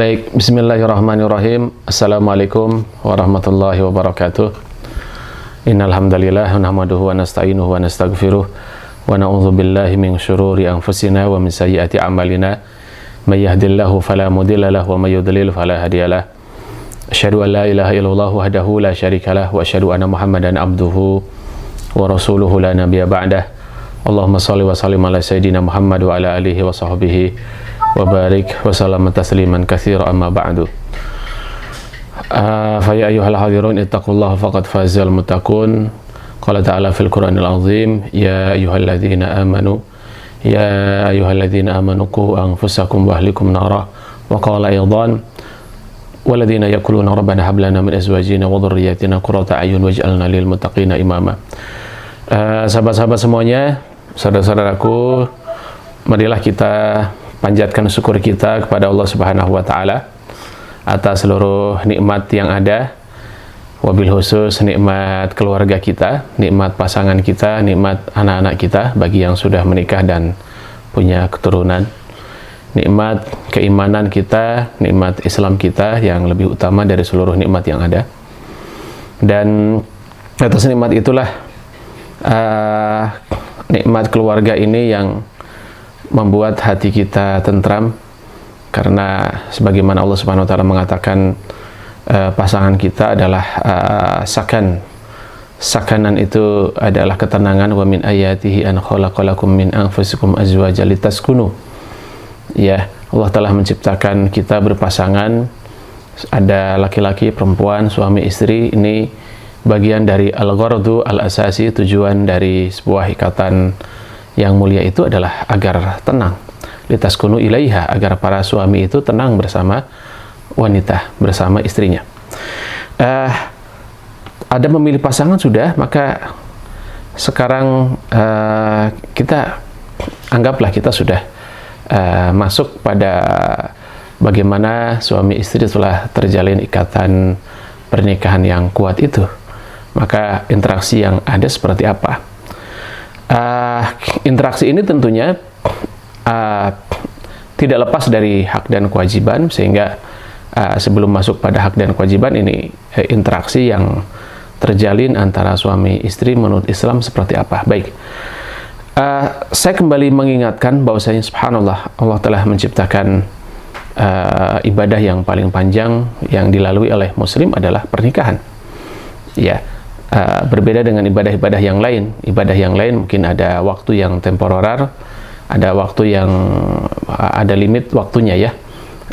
Baik, bismillahirrahmanirrahim. Assalamualaikum warahmatullahi wabarakatuh. Innal hamdalillah nahmaduhu wa nasta'inuhu wa nastaghfiruh wa na'udzu billahi min syururi anfusina wa min sayyiati a'malina. May yahdihillahu fala mudilla lahu wa may yudlil fala hadiyalah. Asyhadu an la ilaha illallah wahdahu la syarikalah wa asyhadu anna Muhammadan abduhu wa rasuluhu la nabiyya ba'dah. Allahumma shalli wa sallim ala sayyidina Muhammad wa ala alihi wa sahbihi wa barik wa sallam tasliman katsira amma ba'du. Fa ya ayyuhal hadirun ittaqullaha faqad fazal muttaqun. Qala ta'ala fil Qur'anil azim, ya ayyuhalladzina amanu qu anfusakum wa ahlikum nara. Wa qala aidan walladzina yaquluna rabbana hab lana min azwajina wa dhurriyyatina qurrata a'yun waj'alna lil muttaqina imama. Sahabat-sahabat semuanya, saudara-saudaraku, marilah kita panjatkan syukur kita kepada Allah Subhanahu wa taala atas seluruh nikmat yang ada, wabil khusus nikmat keluarga kita, nikmat pasangan kita, nikmat anak-anak kita bagi yang sudah menikah dan punya keturunan, nikmat keimanan kita, nikmat Islam kita yang lebih utama dari seluruh nikmat yang ada. Dan atas nikmat itulah nikmat keluarga ini yang membuat hati kita tentram, karena sebagaimana Allah Subhanahu wa taala mengatakan pasangan kita adalah sakanan itu adalah ketenangan. Wa min ayatihi an khalaqalakum min anfusikum azwajan litaskunu. Ya, Allah telah menciptakan kita berpasangan, ada laki-laki, perempuan, suami, istri. Ini bagian dari al-ghardu al-asasi, tujuan dari sebuah ikatan yang mulia itu adalah agar tenang, litaskunu ilaiha, agar para suami itu tenang bersama wanita, bersama istrinya. Ada memilih pasangan sudah, maka sekarang kita anggaplah kita sudah masuk pada bagaimana suami istri telah terjalin ikatan pernikahan yang kuat itu. Maka interaksi yang ada seperti apa? Interaksi ini tentunya tidak lepas dari hak dan kewajiban, sehingga sebelum masuk pada hak dan kewajiban ini, interaksi yang terjalin antara suami istri menurut Islam seperti apa? Baik, saya kembali mengingatkan bahwasanya subhanallah, Allah telah menciptakan ibadah yang paling panjang yang dilalui oleh muslim adalah pernikahan. Ya, berbeda dengan ibadah-ibadah yang lain. Ibadah yang lain mungkin ada waktu yang temporer, ada waktu yang ada limit waktunya ya.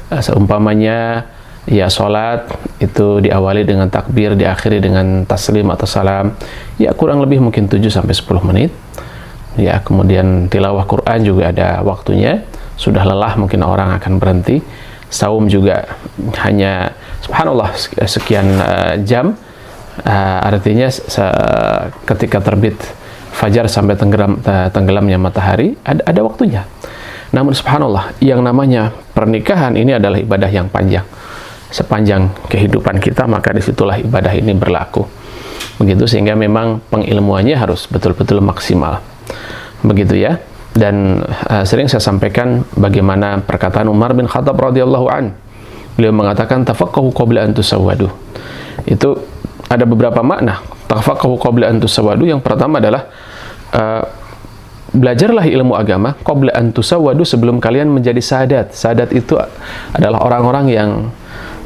Seumpamanya ya sholat itu diawali dengan takbir, diakhiri dengan taslim atau salam. Ya kurang lebih mungkin 7-10 menit. Ya, kemudian tilawah Quran juga ada waktunya. Sudah lelah mungkin orang akan berhenti. Saum juga hanya subhanallah sekian jam. Artinya ketika terbit fajar sampai tenggelamnya matahari ada waktunya. Namun subhanallah, yang namanya pernikahan ini adalah ibadah yang panjang. Sepanjang kehidupan kita, maka disitulah ibadah ini berlaku. Begitu, sehingga memang pengilmuannya harus betul-betul maksimal. Begitu ya. Dan sering saya sampaikan bagaimana perkataan Umar bin Khattab radhiyallahu an. Beliau mengatakan tafaqahu qabla an tusawwadu. Itu ada beberapa makna tafaqahu qabla an tusawwadu. Yang pertama adalah belajarlah ilmu agama qabla an tusawwadu, sebelum kalian menjadi sadat. Sadat itu adalah orang-orang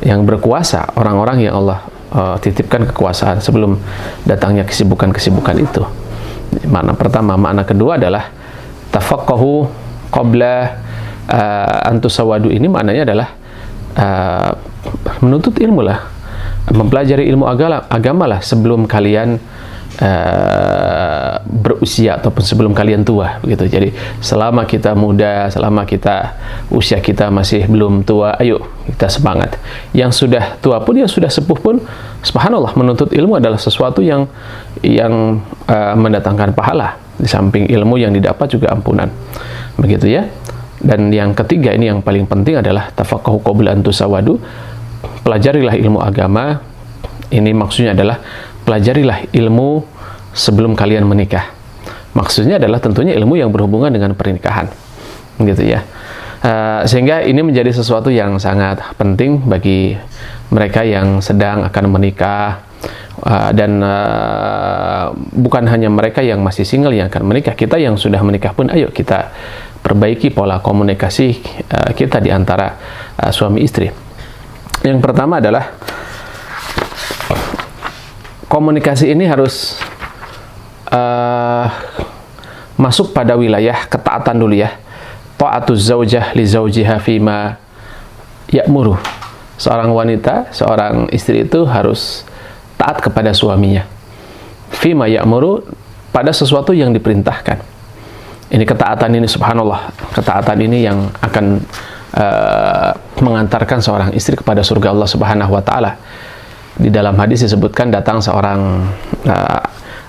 yang berkuasa, orang-orang yang Allah titipkan kekuasaan sebelum datangnya kesibukan-kesibukan itu. Makna pertama. Makna kedua adalah tafaqahu qabla an tusawwadu, ini maknanya adalah menuntut ilmu lah, mempelajari ilmu agama lah sebelum kalian berusia ataupun sebelum kalian tua, begitu. Jadi selama kita muda, selama kita usia kita masih belum tua, ayo kita semangat. Yang sudah tua pun, yang sudah sepuh pun, subhanallah, menuntut ilmu adalah sesuatu yang mendatangkan pahala. Di samping ilmu yang didapat juga ampunan, begitu ya. Dan yang ketiga, ini yang paling penting, adalah tafaqahu qabla an tusawwadu. Pelajarilah ilmu agama. Ini maksudnya adalah pelajarilah ilmu sebelum kalian menikah. Maksudnya adalah tentunya ilmu yang berhubungan dengan pernikahan, gitu ya. Sehingga ini menjadi sesuatu yang sangat penting bagi mereka yang sedang akan menikah, dan bukan hanya mereka yang masih single yang akan menikah. Kita yang sudah menikah pun, ayo kita perbaiki pola komunikasi kita di antara suami istri. Yang pertama adalah komunikasi ini harus masuk pada wilayah ketaatan dulu ya. Ta'atuz zaujah li zaujiha fima ya'muru. Seorang wanita, seorang istri itu harus taat kepada suaminya. Fima ya'muru, pada sesuatu yang diperintahkan. Ini ketaatan ini, subhanallah, ketaatan ini yang akan mengantarkan seorang istri kepada surga Allah Subhanahu wa taala. Di dalam hadis disebutkan datang seorang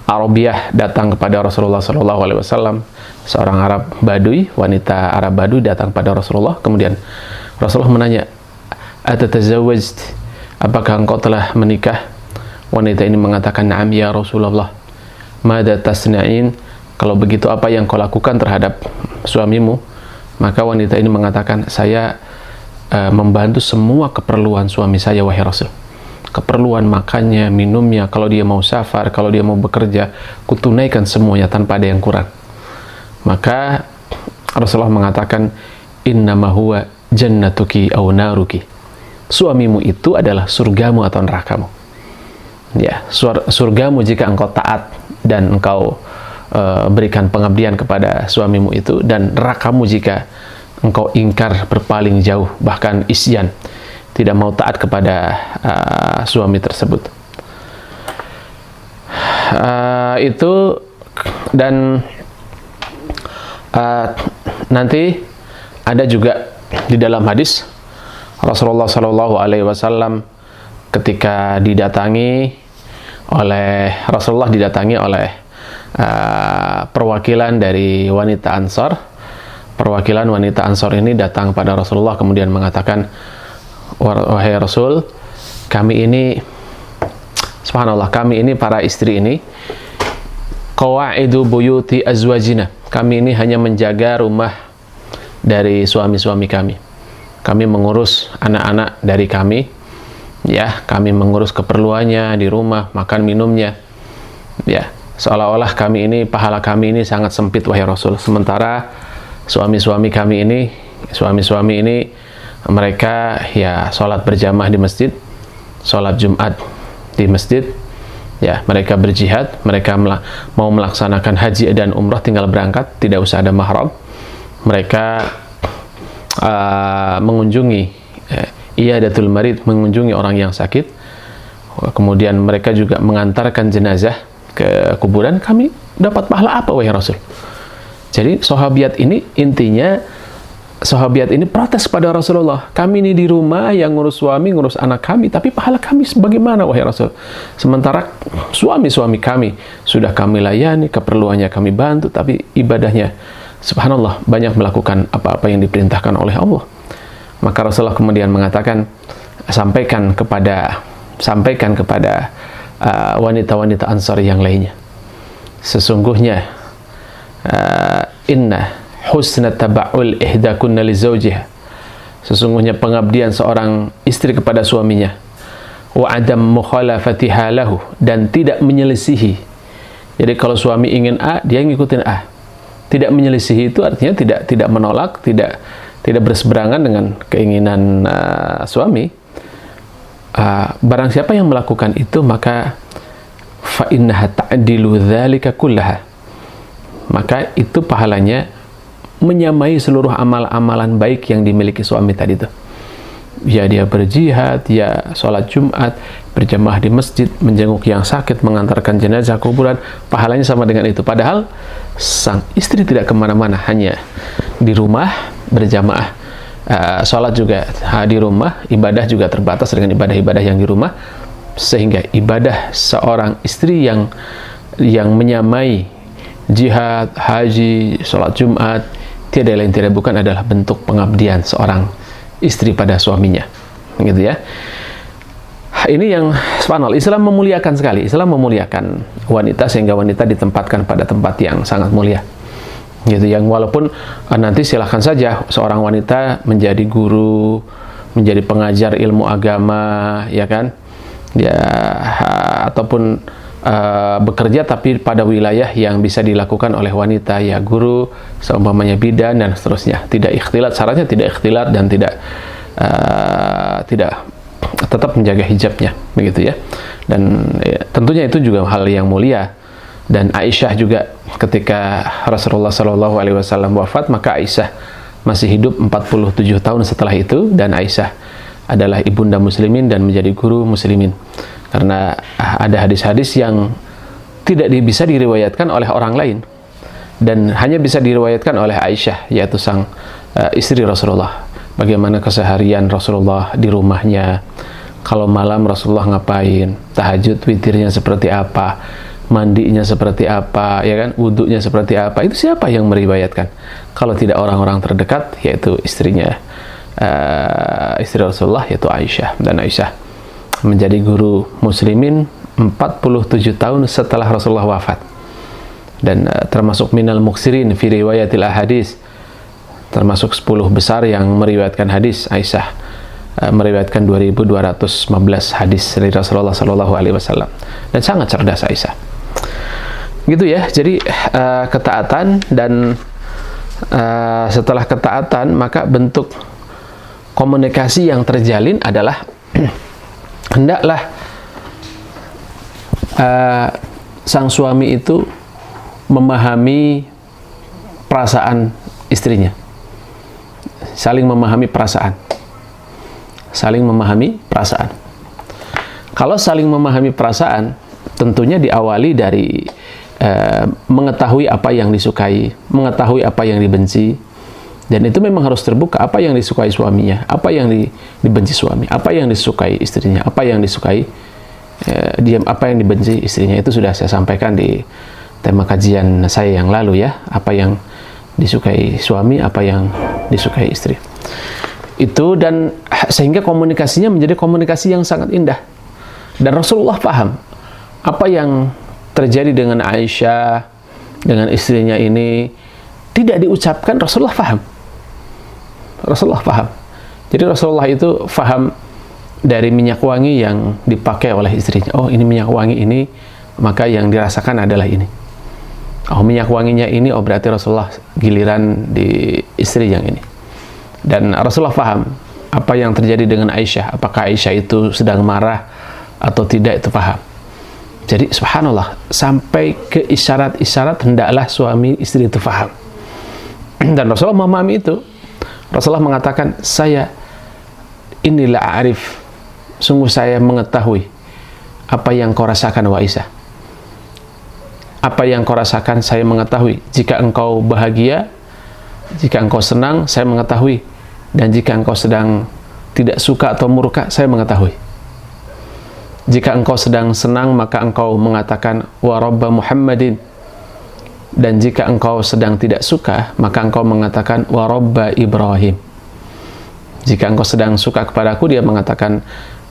Arabiah datang kepada Rasulullah sallallahu alaihi wasallam. Seorang Arab Badui, wanita Arab Badui datang pada Rasulullah. Kemudian Rasulullah menanya, "Atatazawwajt? Apakah engkau telah menikah?" Wanita ini mengatakan, "Na'am ya Rasulullah." "Madza tasna'in?" Kalau begitu apa yang kau lakukan terhadap suamimu? Maka wanita ini mengatakan, "Saya membantu semua keperluan suami saya, wahai Rasul. Keperluan makannya, minumnya, kalau dia mau safar, kalau dia mau bekerja, kutunaikan semuanya tanpa ada yang kurang." Maka Rasulullah mengatakan, "Innama huwa jannatuki aw naruki." Suamimu itu adalah surgamu atau nerakamu. Ya, surgamu jika engkau taat dan engkau berikan pengabdian kepada suamimu itu, dan nerakamu jika engkau ingkar, berpaling jauh, bahkan isyan, tidak mau taat kepada suami tersebut. Itu, dan nanti ada juga di dalam hadis Rasulullah Shallallahu Alaihi Wasallam ketika didatangi oleh perwakilan dari wanita Ansor. Perwakilan wanita Ansor ini datang pada Rasulullah kemudian mengatakan, "Wahai Rasul, kami ini, subhanallah, kami ini para istri ini, qawaidu buyuti azwajina. Kami ini hanya menjaga rumah dari suami-suami kami. Kami mengurus anak-anak dari kami, ya, kami mengurus keperluannya di rumah, makan minumnya, ya, seolah-olah kami ini, pahala kami ini sangat sempit, wahai Rasul. Sementara suami-suami ini mereka ya sholat berjamaah di masjid, sholat Jumat di masjid, ya, mereka berjihad, mereka mau melaksanakan haji dan umrah tinggal berangkat, tidak usah ada mahram. Mereka mengunjungi iyadatul marid, mengunjungi orang yang sakit. Kemudian mereka juga mengantarkan jenazah ke kuburan. Kami dapat pahala apa, wahai Rasul?" Jadi sahabiat ini, intinya sahabiat ini protes pada Rasulullah. "Kami ini di rumah yang ngurus suami, ngurus anak kami, tapi pahala kami sebagaimana, wahai Rasul? Sementara suami-suami kami sudah kami layani, keperluannya kami bantu, tapi ibadahnya, subhanallah, banyak melakukan apa-apa yang diperintahkan oleh Allah." Maka Rasulullah kemudian mengatakan, sampaikan kepada wanita-wanita Ansar yang lainnya, sesungguhnya inna husna taba'ul ihdakunna li zawjiha, sesungguhnya pengabdian seorang istri kepada suaminya, wa adam mukhalafatiha lahu, dan tidak menyelisihi. Jadi kalau suami ingin A, dia ngikutin A. Tidak menyelisihi itu artinya tidak menolak, tidak berseberangan dengan keinginan suami. Barang siapa yang melakukan itu, maka fa innaha ta'dilu dzalika kullaha, maka itu pahalanya menyamai seluruh amal-amalan baik yang dimiliki suami tadi itu. Ya, dia berjihad, ya sholat Jumat, berjamaah di masjid, menjenguk yang sakit, mengantarkan jenazah kuburan, pahalanya sama dengan itu. Padahal sang istri tidak kemana-mana, hanya di rumah berjamaah, sholat juga di rumah, ibadah juga terbatas dengan ibadah-ibadah yang di rumah, sehingga ibadah seorang istri yang menyamai jihad, haji, sholat Jumat, tiada lain tidak bukan adalah bentuk pengabdian seorang istri pada suaminya, gitu ya. Ini yang subhanallah, Islam memuliakan sekali. Islam memuliakan wanita sehingga wanita ditempatkan pada tempat yang sangat mulia. gitu, yang walaupun nanti silahkan saja seorang wanita menjadi guru, menjadi pengajar ilmu agama, ya kan, ya, ataupun bekerja tapi pada wilayah yang bisa dilakukan oleh wanita, ya guru, seumpamanya bidan dan seterusnya, tidak ikhtilat, syaratnya tidak ikhtilat dan tidak tetap menjaga hijabnya, begitu ya. Dan ya, tentunya itu juga hal yang mulia. Dan Aisyah juga ketika Rasulullah SAW wafat, maka Aisyah masih hidup 47 tahun setelah itu, dan Aisyah adalah ibunda muslimin dan menjadi guru muslimin. Karena ada hadis-hadis yang tidak bisa diriwayatkan oleh orang lain dan hanya bisa diriwayatkan oleh Aisyah, yaitu sang istri Rasulullah. Bagaimana keseharian Rasulullah di rumahnya, kalau malam Rasulullah ngapain, tahajud witirnya seperti apa, mandinya seperti apa, ya kan, wudhunya seperti apa. Itu siapa yang meriwayatkan kalau tidak orang-orang terdekat, yaitu istrinya, istri Rasulullah, yaitu Aisyah. Dan Aisyah menjadi guru muslimin 47 tahun setelah Rasulullah wafat, dan termasuk minal muksirin fi riwayatil ahadis, termasuk 10 besar yang meriwayatkan hadis. Aisyah meriwayatkan 2215 hadis dari Rasulullah SAW, dan sangat cerdas Aisyah, gitu ya. Jadi ketaatan, dan setelah ketaatan maka bentuk komunikasi yang terjalin adalah hendaklah sang suami itu memahami perasaan istrinya, saling memahami perasaan. Kalau saling memahami perasaan, tentunya diawali dari mengetahui apa yang disukai, mengetahui apa yang dibenci, dan itu memang harus terbuka. Apa yang disukai suaminya, apa yang dibenci suami, apa yang disukai istrinya, apa yang disukai apa yang dibenci istrinya. Itu sudah saya sampaikan di tema kajian saya yang lalu ya, apa yang disukai suami, apa yang disukai istri. Itu, dan sehingga komunikasinya menjadi komunikasi yang sangat indah. Dan Rasulullah paham apa yang terjadi dengan Aisyah, dengan istrinya ini tidak diucapkan, Rasulullah paham. Jadi Rasulullah itu paham dari minyak wangi yang dipakai oleh istrinya. Oh, ini minyak wangi ini, maka yang dirasakan adalah ini. Oh, minyak wanginya ini, oh berarti Rasulullah giliran di istri yang ini. Dan Rasulullah paham apa yang terjadi dengan Aisyah. Apakah Aisyah itu sedang marah atau tidak, itu paham. Jadi subhanallah, sampai ke isyarat-isyarat hendaklah suami istri itu paham. Dan Rasulullah memahami itu. Rasulullah mengatakan, saya inilah arif, sungguh saya mengetahui apa yang kau rasakan, wa Aisyah. Apa yang kau rasakan saya mengetahui. Jika engkau bahagia, jika engkau senang, saya mengetahui. Dan jika engkau sedang tidak suka atau murka, saya mengetahui. Jika engkau sedang senang, maka engkau mengatakan wa rabba Muhammadin. Dan jika engkau sedang tidak suka, maka engkau mengatakan wa rabba Ibrahim. Jika engkau sedang suka kepadaku, dia mengatakan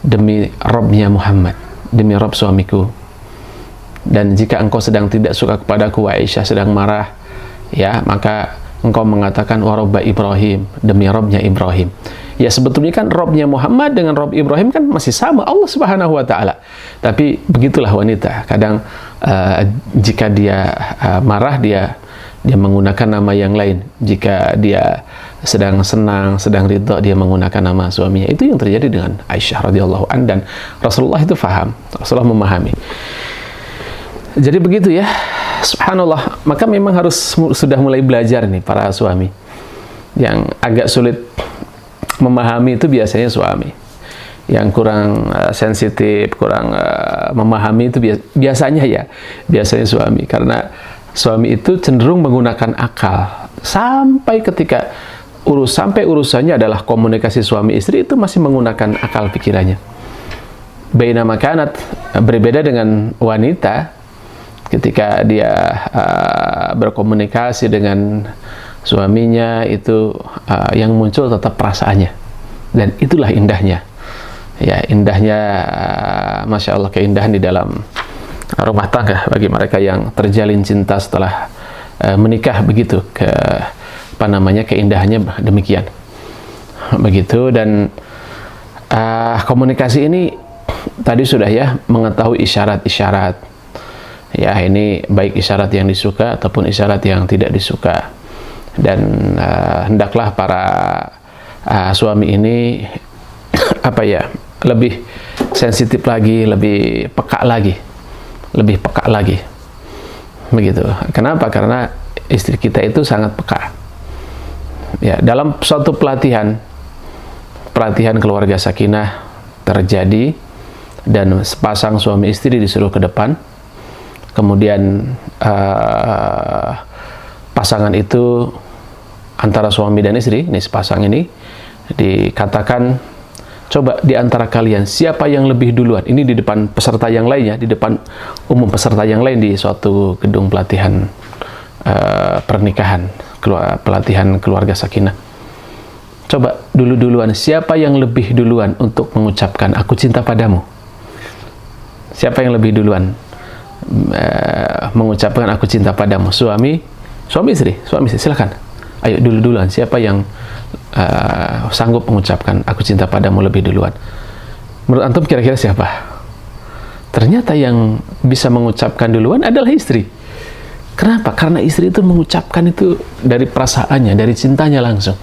demi Rabbnya Muhammad, demi Rabb suamiku. Dan jika engkau sedang tidak suka kepadaku, Aisyah sedang marah, ya, maka engkau mengatakan wa rabba Ibrahim, demi Rabbnya Ibrahim. Ya, sebetulnya kan Rabbnya Muhammad dengan Rabb Ibrahim kan masih sama, Allah Subhanahu wa Ta'ala. Tapi begitulah wanita, kadang jika dia marah, dia menggunakan nama yang lain. Jika dia sedang senang, sedang ridha, dia menggunakan nama suaminya. Itu yang terjadi dengan Aisyah radhiyallahu anha, dan Rasulullah itu faham, Rasulullah memahami. Jadi begitu ya, subhanallah. Maka memang harus sudah mulai belajar nih para suami. Yang agak sulit memahami itu biasanya suami. Yang kurang sensitif, kurang memahami itu biasanya suami. Karena suami itu cenderung menggunakan akal. Sampai ketika urusannya adalah komunikasi suami istri, itu masih menggunakan akal pikirannya. Bainama kanat, berbeda dengan wanita, ketika dia berkomunikasi dengan suaminya, itu yang muncul tetap perasaannya, dan itulah indahnya. Ya, indahnya, masya Allah, keindahan di dalam rumah tangga bagi mereka yang terjalin cinta setelah menikah begitu, keindahannya demikian begitu. Dan komunikasi ini tadi sudah ya, mengetahui isyarat-isyarat ya, ini baik isyarat yang disuka ataupun isyarat yang tidak disuka. Dan hendaklah para suami ini lebih sensitif lagi, lebih peka lagi begitu. Kenapa? Karena istri kita itu sangat peka ya. Dalam suatu pelatihan keluarga sakinah terjadi dan sepasang suami istri disuruh ke depan, kemudian pasangan itu antara suami dan istri, ini sepasang ini dikatakan, coba di antara kalian siapa yang lebih duluan, ini di depan peserta yang lainnya, di depan umum peserta yang lain di suatu gedung pelatihan pernikahan, pelatihan keluarga sakinah. Coba duluan siapa yang lebih duluan untuk mengucapkan aku cinta padamu? Siapa yang lebih duluan mengucapkan aku cinta padamu? Suami istri, silakan. Ayo duluan siapa yang sanggup mengucapkan aku cinta padamu lebih duluan? Menurut antum kira-kira siapa? Ternyata yang bisa mengucapkan duluan adalah istri. Kenapa? Karena istri itu mengucapkan itu dari perasaannya, dari cintanya langsung.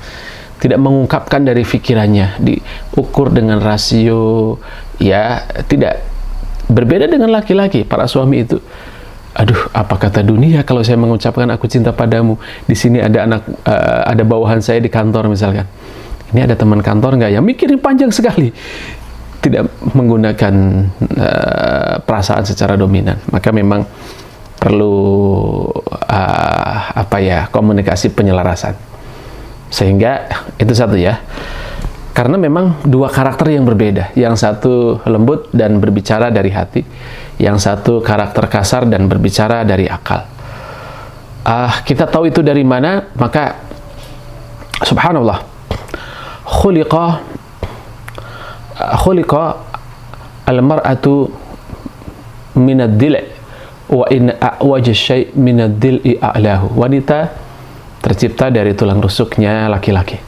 Tidak mengungkapkan dari pikirannya, diukur dengan rasio, ya, tidak. Berbeda dengan laki-laki, para suami itu, aduh, apa kata dunia kalau saya mengucapkan aku cinta padamu? Di sini ada ada bawahan saya di kantor misalkan. Ini ada teman kantor nggak yang mikirin panjang sekali, tidak menggunakan perasaan secara dominan. Maka memang perlu komunikasi penyelarasan. Sehingga itu satu ya. Karena memang dua karakter yang berbeda. Yang satu lembut dan berbicara dari hati, yang satu karakter kasar dan berbicara dari akal. Kita tahu itu dari mana? Maka subhanallah, khuliqa al-mar'atu min ad-dil' wa in a'waja syai' min ad-dil'i a'lahu. Wanita tercipta dari tulang rusuknya laki-laki.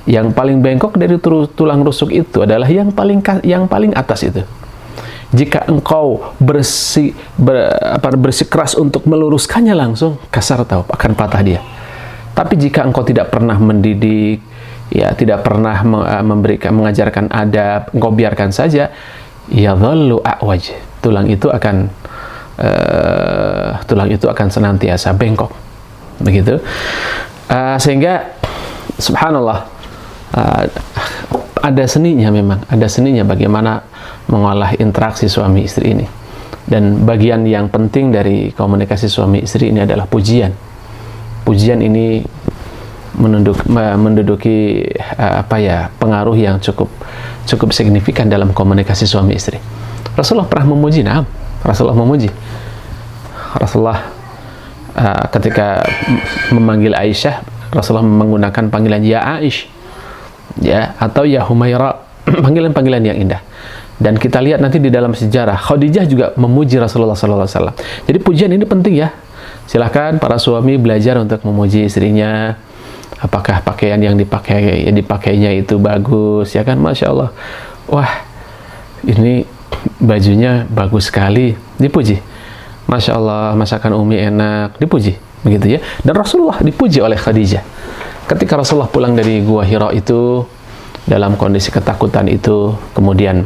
Yang paling bengkok dari tulang rusuk itu adalah yang paling atas itu. Jika engkau bersikeras untuk meluruskannya langsung, kasar tahu akan patah dia. Tapi jika engkau tidak pernah mendidik, ya, tidak pernah mengajarkan adab, engkau biarkan saja, ya dhallu a'waj. Tulang itu akan senantiasa bengkok. Begitu. Sehingga subhanallah, ada seninya, memang ada seninya bagaimana mengolah interaksi suami istri ini. Dan bagian yang penting dari komunikasi suami istri ini adalah pujian. Pujian ini menduduki pengaruh yang cukup signifikan dalam komunikasi suami istri. Rasulullah pernah memuji, Rasulullah ketika memanggil Aisyah, Rasulullah menggunakan panggilan ya Aish, ya, atau ya Humaira, panggilan-panggilan yang indah. Dan kita lihat nanti di dalam sejarah, Khadijah juga memuji Rasulullah SAW. Jadi pujian ini penting ya. Silahkan para suami belajar untuk memuji istrinya. Apakah pakaian yang dipakainya itu bagus, ya kan? Masya Allah, wah, ini bajunya bagus sekali, dipuji. Masya Allah, masakan Umi enak, dipuji, begitu ya. Dan Rasulullah dipuji oleh Khadijah. Ketika Rasulullah pulang dari Gua Hira itu dalam kondisi ketakutan itu, kemudian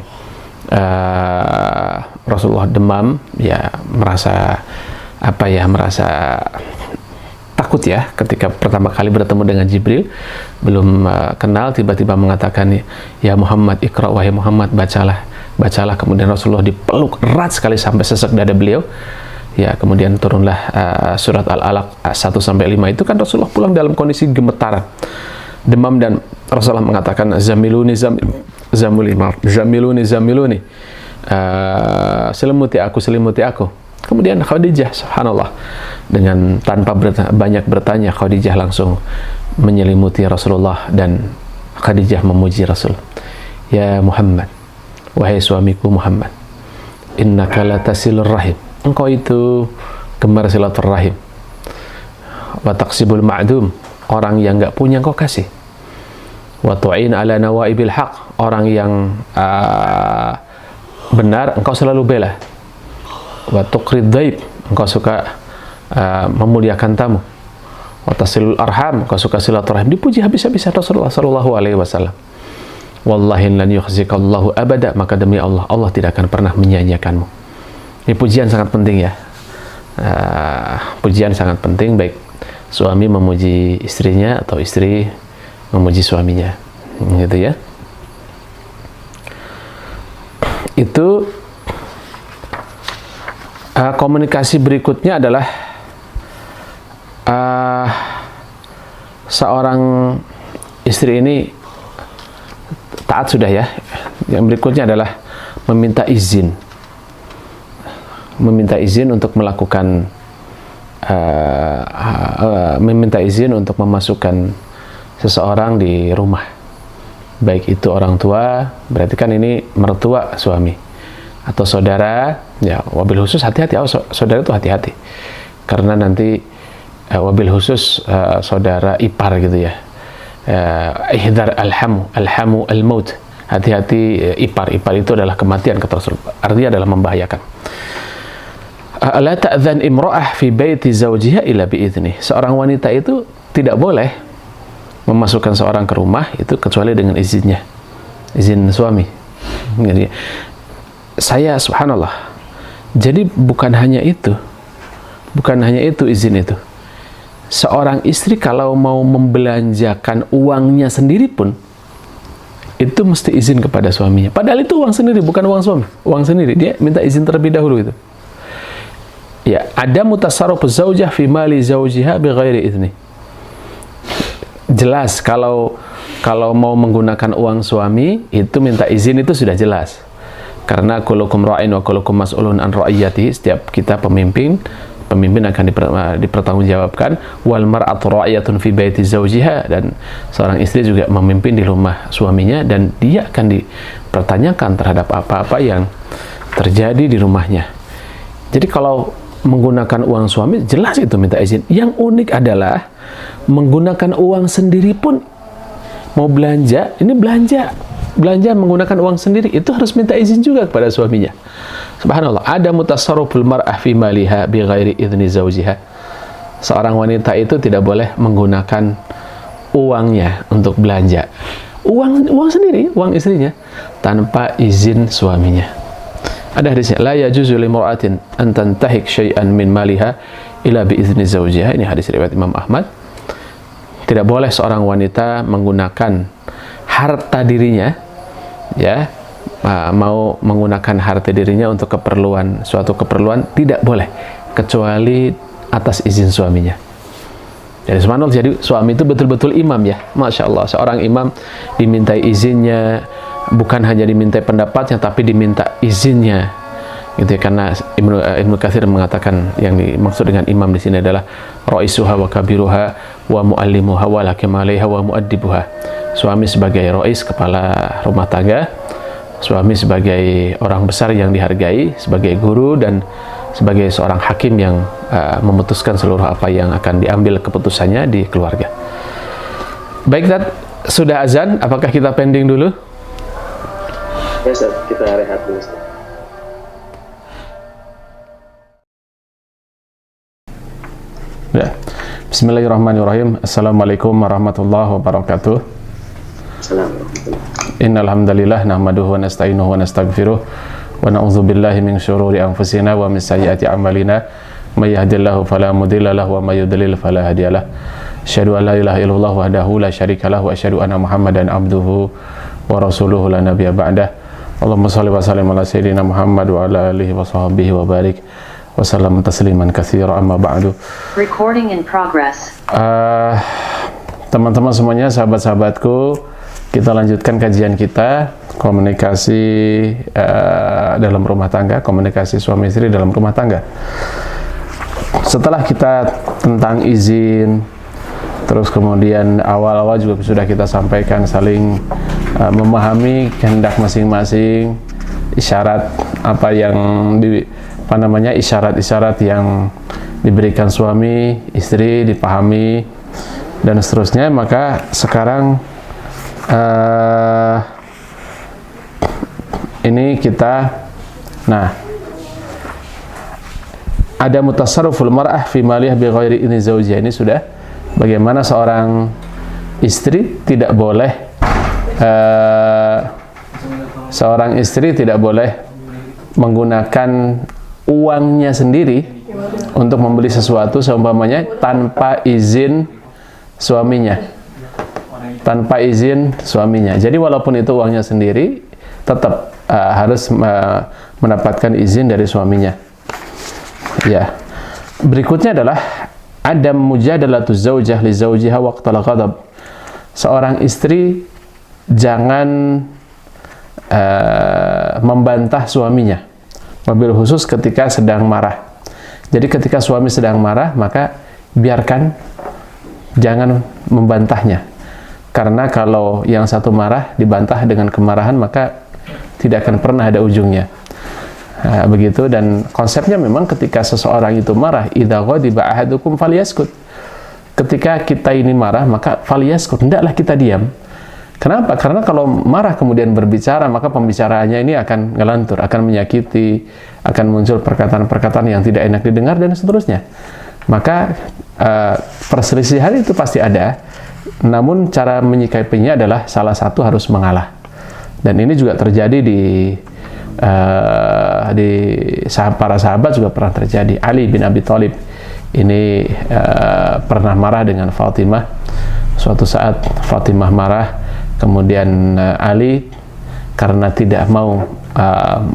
Rasulullah demam, ya, merasa takut ya ketika pertama kali bertemu dengan Jibril, belum kenal, tiba-tiba mengatakan, ya Muhammad, Iqra, wahai Muhammad, bacalah. Kemudian Rasulullah dipeluk erat sekali sampai sesek dada beliau. Ya, kemudian turunlah surat Al-Alaq 1-5. Itu kan Rasulullah pulang dalam kondisi gemetaran, demam, dan Rasulullah mengatakan, zamiluni, selimuti aku. Kemudian Khadijah, subhanallah, dengan tanpa banyak bertanya, Khadijah langsung menyelimuti Rasulullah, dan Khadijah memuji Rasul. Ya Muhammad, wahai suamiku Muhammad, innaka latasilur rahim, engkau itu gemar silaturahim. wa taqsibul ma'dum, orang yang nggak punya engkau kasih. Wa tu'in ala nawaibil haq, orang yang benar engkau selalu bela. Wa tuqrid dhaib, engkau suka memuliakan tamu. Wa tasilul arham, engkau suka silaturahim. Dipuji habis-habisan Rasulullah sallallahu alaihi wasallam. Wallahi lan yukhzikallahu abada, maka demi Allah, Allah tidak akan pernah menyia-nyiakanmu. Ini pujian sangat penting ya. Pujian sangat penting, baik suami memuji istrinya atau istri memuji suaminya, gitu ya. Itu komunikasi berikutnya adalah seorang istri ini taat sudah ya. Yang berikutnya adalah meminta izin untuk melakukan meminta izin untuk memasukkan seseorang di rumah, baik itu orang tua, berarti kan ini mertua suami, atau saudara ya. Wabil khusus hati-hati, saudara itu hati-hati, karena nanti wabil khusus saudara ipar gitu ya. Ihdar alhamu al-maut, hati-hati ipar itu adalah kematian, kata Rasul, artinya adalah membahayakan. La ta'dhan imra'ah fi baiti zawjiha illa bi'idznih, seorang wanita itu tidak boleh memasukkan seorang ke rumah itu kecuali dengan izinnya, izin suami. Jadi, saya subhanallah, jadi bukan hanya itu izin itu. Seorang istri kalau mau membelanjakan uangnya sendiri pun itu mesti izin kepada suaminya. Padahal itu uang sendiri, bukan uang suami, uang sendiri. Dia minta izin terlebih dahulu itu. Ya, ada mutasarrufuz zaujah fi mali zaujiha bighairi idzni. Jelas kalau mau menggunakan uang suami itu minta izin, itu sudah jelas. Karena kullukum ra'in wa kullukum mas'ulun an ra'iyati, setiap kita pemimpin akan dipertanggungjawabkan. Wal mar'atu ra'iyatun fi baiti zawjiha, dan seorang istri juga memimpin di rumah suaminya, dan dia akan dipertanyakan terhadap apa-apa yang terjadi di rumahnya. Jadi kalau menggunakan uang suami jelas itu minta izin. Yang unik adalah menggunakan uang sendiri pun, mau belanja, ini belanja menggunakan uang sendiri, itu harus minta izin juga kepada suaminya. Subhanallah, ada mutasarruful mar'ah fi maliha bi ghairi idzni zawjiha. Seorang wanita itu tidak boleh menggunakan uangnya untuk belanja. Uang sendiri, uang istrinya, tanpa izin suaminya. Ada hadisnya, la yajuzu limra'atin an tantahik syai'an min maliha ila bi idzni zawjiha. Ini hadis riwayat Imam Ahmad. Tidak boleh seorang wanita menggunakan harta dirinya, ya, mau menggunakan harta dirinya untuk suatu keperluan, tidak boleh kecuali atas izin suaminya. Jadi subhanallah, jadi suami itu betul-betul imam ya, masya Allah. Seorang imam dimintai izinnya, bukan hanya dimintai pendapatnya, tapi diminta izinnya, gitu ya. Karena Ibnu Katsir mengatakan yang dimaksud dengan imam di sini adalah raisuha wa kabiruha wa muallimuha wa lakim 'alaiha wa muaddibuha. Suami sebagai rais, kepala rumah tangga, suami sebagai orang besar yang dihargai, sebagai guru, dan sebagai seorang hakim yang memutuskan seluruh apa yang akan diambil keputusannya di keluarga. Baik, sudah azan, apakah kita pending dulu? Ya, Ustaz, kita rehat dulu, Ustaz. Ya. Bismillahirrahmanirrahim. Assalamualaikum warahmatullahi wabarakatuh. Assalamualaikum. Innal hamdalillah nahmaduhu wa nasta'inuhu wa nastaghfiruh wa na'udzu billahi min syururi anfusina wa min sayyiati a'malina. May yahdihillahu fala mudilla lahu wa may yudlil fala hadiyalah. Asyhadu an la ilaha illallah wahdahu la syarika lahu wa asyhadu anna Muhammadan abduhu wa rasuluhu la nabiyya ba'dah. Allahumma shalli wa sallim ala sayyidina Muhammad wa ala alihi wa sahbihi wa barik wa sallam tasliman katsira, amma ba'du. Recording in progress. Teman-teman semuanya, sahabat-sahabatku, kita lanjutkan kajian kita komunikasi dalam rumah tangga, komunikasi suami istri dalam rumah tangga. Setelah kita tentang izin, terus kemudian awal-awal juga sudah kita sampaikan saling memahami kehendak masing-masing, isyarat apa yang isyarat-isyarat yang diberikan suami, istri, dipahami, dan seterusnya. Maka sekarang ini kita, ada mutasarruful mar'ah fi malih bi ghairi idzni zawjiha. Ini sudah bagaimana seorang istri tidak boleh menggunakan uangnya sendiri untuk membeli sesuatu seumpamanya tanpa izin suaminya. Jadi walaupun itu uangnya sendiri, tetap harus mendapatkan izin dari suaminya. Ya. Berikutnya adalah adam mujadalatuz zaujah li zaujiha waqtal ghadab. Seorang istri jangan membantah suaminya, wabil khusus ketika sedang marah. Jadi ketika suami sedang marah, maka biarkan, jangan membantahnya. Karena kalau yang satu marah dibantah dengan kemarahan, maka tidak akan pernah ada ujungnya. Begitu. Dan konsepnya memang ketika seseorang itu marah, idza ghadiba ahadukum falyaskut. Ketika kita ini marah, maka falyaskut, hendaklah kita diam. Kenapa? Karena kalau marah kemudian berbicara, maka pembicaraannya ini akan ngelantur, akan menyakiti, akan muncul perkataan-perkataan yang tidak enak didengar, dan seterusnya. Maka perselisihan itu pasti ada, namun cara menyikapinya adalah salah satu harus mengalah. Dan ini juga terjadi di para sahabat, juga pernah terjadi. Ali bin Abi Thalib ini pernah marah dengan Fatimah. Suatu saat Fatimah marah, kemudian Ali karena tidak mau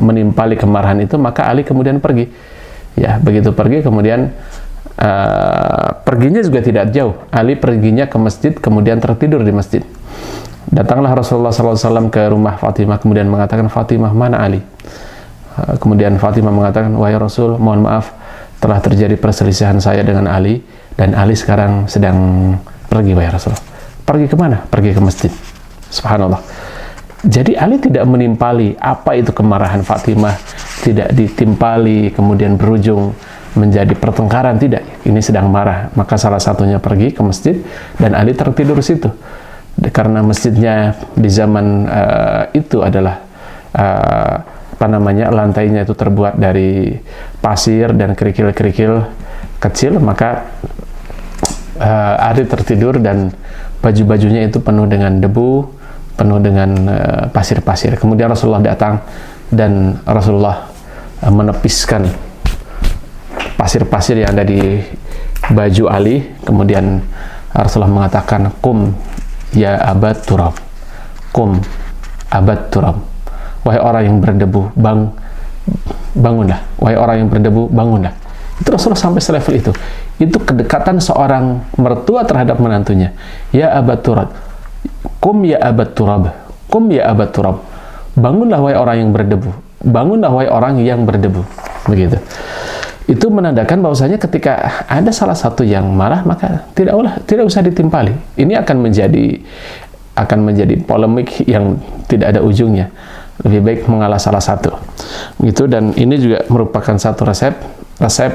menimpali kemarahan itu, maka Ali kemudian pergi. Ya, begitu pergi, kemudian perginya juga tidak jauh. Ali perginya ke masjid, kemudian tertidur di masjid. Datanglah Rasulullah SAW ke rumah Fatimah, kemudian mengatakan, Fatimah, mana Ali? Kemudian Fatimah mengatakan, wahai Rasul, mohon maaf, telah terjadi perselisihan saya dengan Ali, dan Ali sekarang sedang pergi, wahai Rasul. Pergi kemana? Pergi ke masjid. Subhanallah. Jadi Ali tidak menimpali apa itu kemarahan Fatimah, tidak ditimpali kemudian berujung menjadi pertengkaran, tidak. Ini sedang marah, maka salah satunya pergi ke masjid, dan Ali tertidur situ. Karena masjidnya di zaman itu adalah lantainya itu terbuat dari pasir dan kerikil-kerikil kecil, maka Ali tertidur dan baju-bajunya itu penuh dengan debu, penuh dengan pasir-pasir. Kemudian Rasulullah datang dan Rasulullah menepiskan pasir-pasir yang ada di baju Ali. Kemudian Rasulullah mengatakan, kum ya abad turab, kum abad turab, wahai orang yang berdebu, bangunlah, wahai orang yang berdebu, bangunlah. Itu Rasulullah sampai selevel itu. Itu kedekatan seorang mertua terhadap menantunya. Ya abad turab, kum ya abad turab, kum ya abad turab, bangunlah wahai orang yang berdebu, bangunlah wahai orang yang berdebu. Begitu. Itu menandakan bahwasanya ketika ada salah satu yang marah, maka tidak usah ditimpali. Ini akan menjadi polemik yang tidak ada ujungnya. Lebih baik mengalah salah satu. Gitu. Dan ini juga merupakan satu resep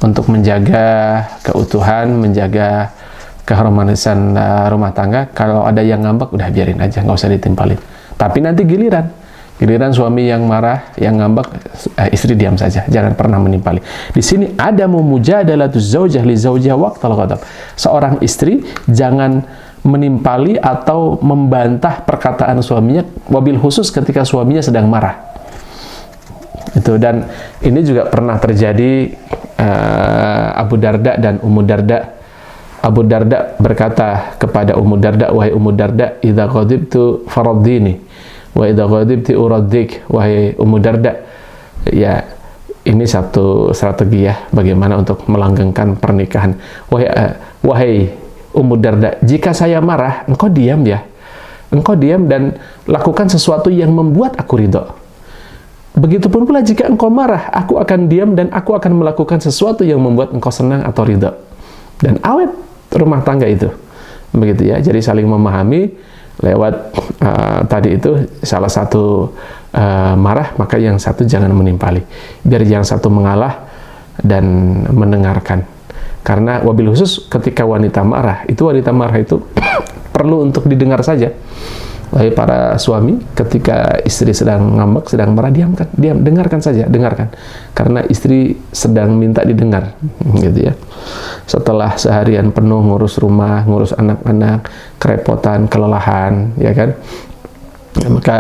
untuk menjaga keutuhan, menjaga keharmonisan rumah tangga. Kalau ada yang ngambek, udah biarin aja, nggak usah ditimpalin. Tapi nanti giliran suami yang marah, yang ngambek, istri diam saja, jangan pernah menimpali. Di sini ada mujadalatuz zaujah li zaujiha waqtal ghadab. Seorang istri jangan menimpali atau membantah perkataan suaminya, wabil khusus ketika suaminya sedang marah. Itu. Dan ini juga pernah terjadi Abu Darda dan Ummu Darda. Abu Darda berkata kepada Ummu Darda, wahai Ummu Darda, idza ghadibtu faraddini wa idza ghadibti uraddik, wahai Ummu Darda. Ya, ini satu strategi ya, bagaimana untuk melanggengkan pernikahan. Wahai Ummu Darda, jika saya marah, engkau diam ya. Engkau diam dan lakukan sesuatu yang membuat aku ridho. Begitupun pula jika engkau marah, aku akan diam dan aku akan melakukan sesuatu yang membuat engkau senang atau ridho. Dan awet rumah tangga itu. Begitu ya, jadi saling memahami lewat tadi itu, salah satu marah, maka yang satu jangan menimpali. Biar yang satu mengalah, dan mendengarkan. Karena wabil khusus ketika wanita marah itu perlu untuk didengar saja. Wahai para suami, ketika istri sedang ngambek, sedang marah, dengarkan saja, dengarkan. Karena istri sedang minta didengar, gitu ya. Setelah seharian penuh ngurus rumah, ngurus anak-anak, kerepotan, kelelahan, ya kan? Maka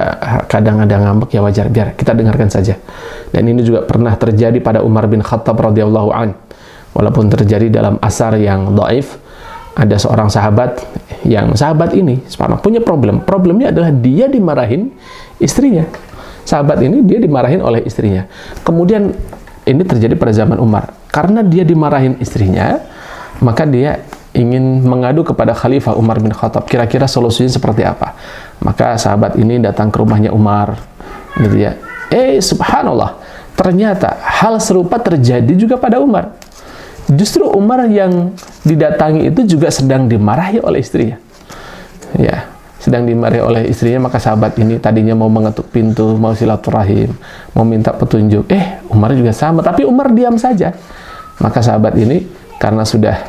kadang ada ngambek, ya wajar, biar kita dengarkan saja. Dan ini juga pernah terjadi pada Umar bin Khattab radhiyallahu an. Walaupun terjadi dalam asar yang dhaif, ada seorang sahabat ini subhanallah punya problemnya adalah dia dimarahin istrinya. Sahabat ini dia dimarahin oleh istrinya. Kemudian ini terjadi pada zaman Umar. Karena dia dimarahin istrinya, maka dia ingin mengadu kepada Khalifah Umar bin Khattab, kira-kira solusinya seperti apa. Maka sahabat ini datang ke rumahnya Umar, gitu ya. Subhanallah, ternyata hal serupa terjadi juga pada Umar. Justru Umar yang didatangi itu juga sedang dimarahi oleh istrinya. Ya, sedang dimarahi oleh istrinya, maka sahabat ini tadinya mau mengetuk pintu, mau silaturahim, mau minta petunjuk. Umar juga sama, tapi Umar diam saja. Maka sahabat ini karena sudah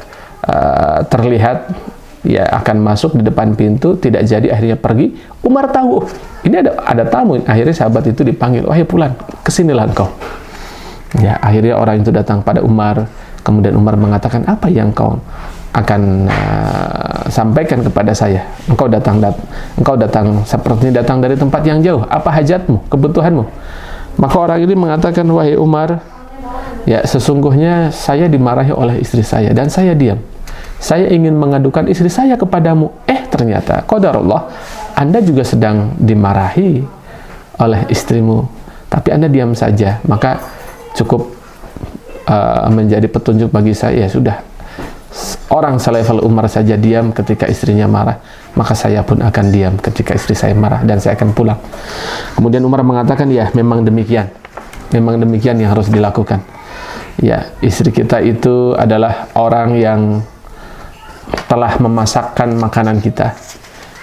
terlihat ya akan masuk di depan pintu, tidak jadi, akhirnya pergi. Umar tahu, ini ada tamu. Akhirnya sahabat itu dipanggil, wahai Fulan, kesinilah engkau. Ya, akhirnya orang itu datang pada Umar. Kemudian Umar mengatakan, apa yang kau akan sampaikan kepada saya? Engkau datang sepertinya datang dari tempat yang jauh. Apa hajatmu, kebutuhanmu? Maka orang ini mengatakan, wahai Umar, ya sesungguhnya saya dimarahi oleh istri saya dan saya diam. Saya ingin mengadukan istri saya kepadamu. Ternyata qadarullah, Anda juga sedang dimarahi oleh istrimu, tapi Anda diam saja. Maka cukup menjadi petunjuk bagi saya, ya sudah, orang selevel Umar saja diam ketika istrinya marah, maka saya pun akan diam ketika istri saya marah dan saya akan pulang. Kemudian Umar mengatakan, ya memang demikian yang harus dilakukan. Ya, istri kita itu adalah orang yang telah memasakkan makanan kita.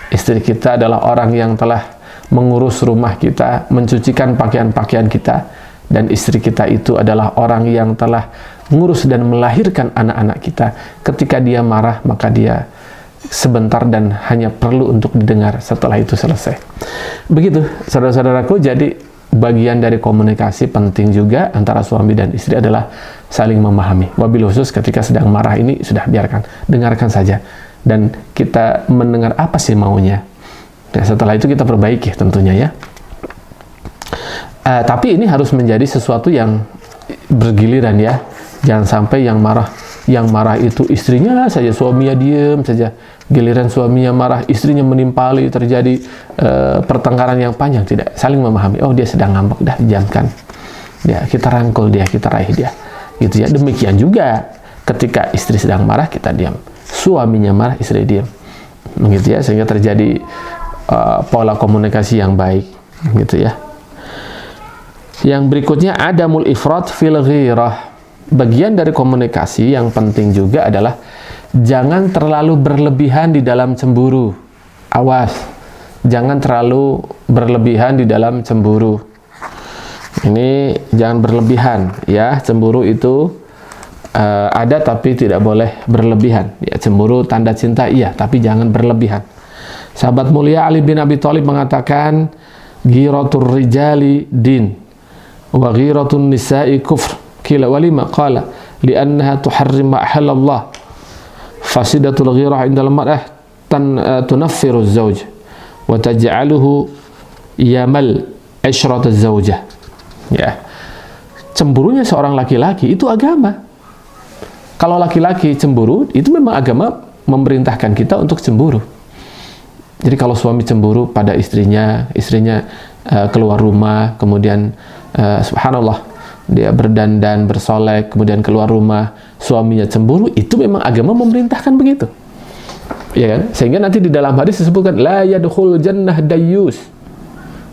Istri kita adalah orang yang telah mengurus rumah kita, mencucikan pakaian-pakaian kita. Dan istri kita itu adalah orang yang telah mengurus dan melahirkan anak-anak kita. Ketika dia marah, maka dia sebentar dan hanya perlu untuk didengar, setelah itu selesai. Begitu, saudara-saudaraku. Jadi bagian dari komunikasi penting juga antara suami dan istri adalah saling memahami. Wabil khusus ketika sedang marah ini, sudah biarkan, dengarkan saja. Dan kita mendengar apa sih maunya. Dan setelah itu kita perbaiki tentunya ya. Tapi ini harus menjadi sesuatu yang bergiliran ya. Jangan sampai yang marah itu istrinya saja, suaminya diam saja. Giliran suaminya marah, istrinya menimpali, terjadi pertengkaran yang panjang. Tidak, saling memahami. Oh, dia sedang ngambek, dah diamkan. Ya, kita rangkul dia, kita raih dia. Gitu ya. Demikian juga ketika istri sedang marah, kita diam. Suaminya marah, istri diam. Begitu ya, sehingga terjadi pola komunikasi yang baik, gitu ya. Yang berikutnya, adamul ifrat fil ghirah. Bagian dari komunikasi yang penting juga adalah jangan terlalu berlebihan di dalam cemburu. Awas, jangan terlalu berlebihan di dalam cemburu. Ini jangan berlebihan ya. Cemburu itu ada tapi tidak boleh berlebihan. Ya, cemburu tanda cinta iya, tapi jangan berlebihan. Sahabat mulia Ali bin Abi Thalib mengatakan, ghiratul rijali din wa ghiratun nisa'i kufr. Qila walima? Qala li'annaha tuharrim ma ahallallah. Fasidatul ghirah indal mar'ah tunaffiru az-zawj wa taj'aluhu yamal ishrat az-zawjah. Ya. Cemburunya seorang laki-laki itu agama. Kalau laki-laki cemburu, itu memang agama memerintahkan kita untuk cemburu. Jadi kalau suami cemburu pada istrinya keluar rumah, kemudian subhanallah, dia berdandan, bersolek, kemudian keluar rumah, suaminya cemburu, itu memang agama memerintahkan begitu. Ya kan? Sehingga nanti di dalam hadis disebutkan, la yadkhul jannah dayyus.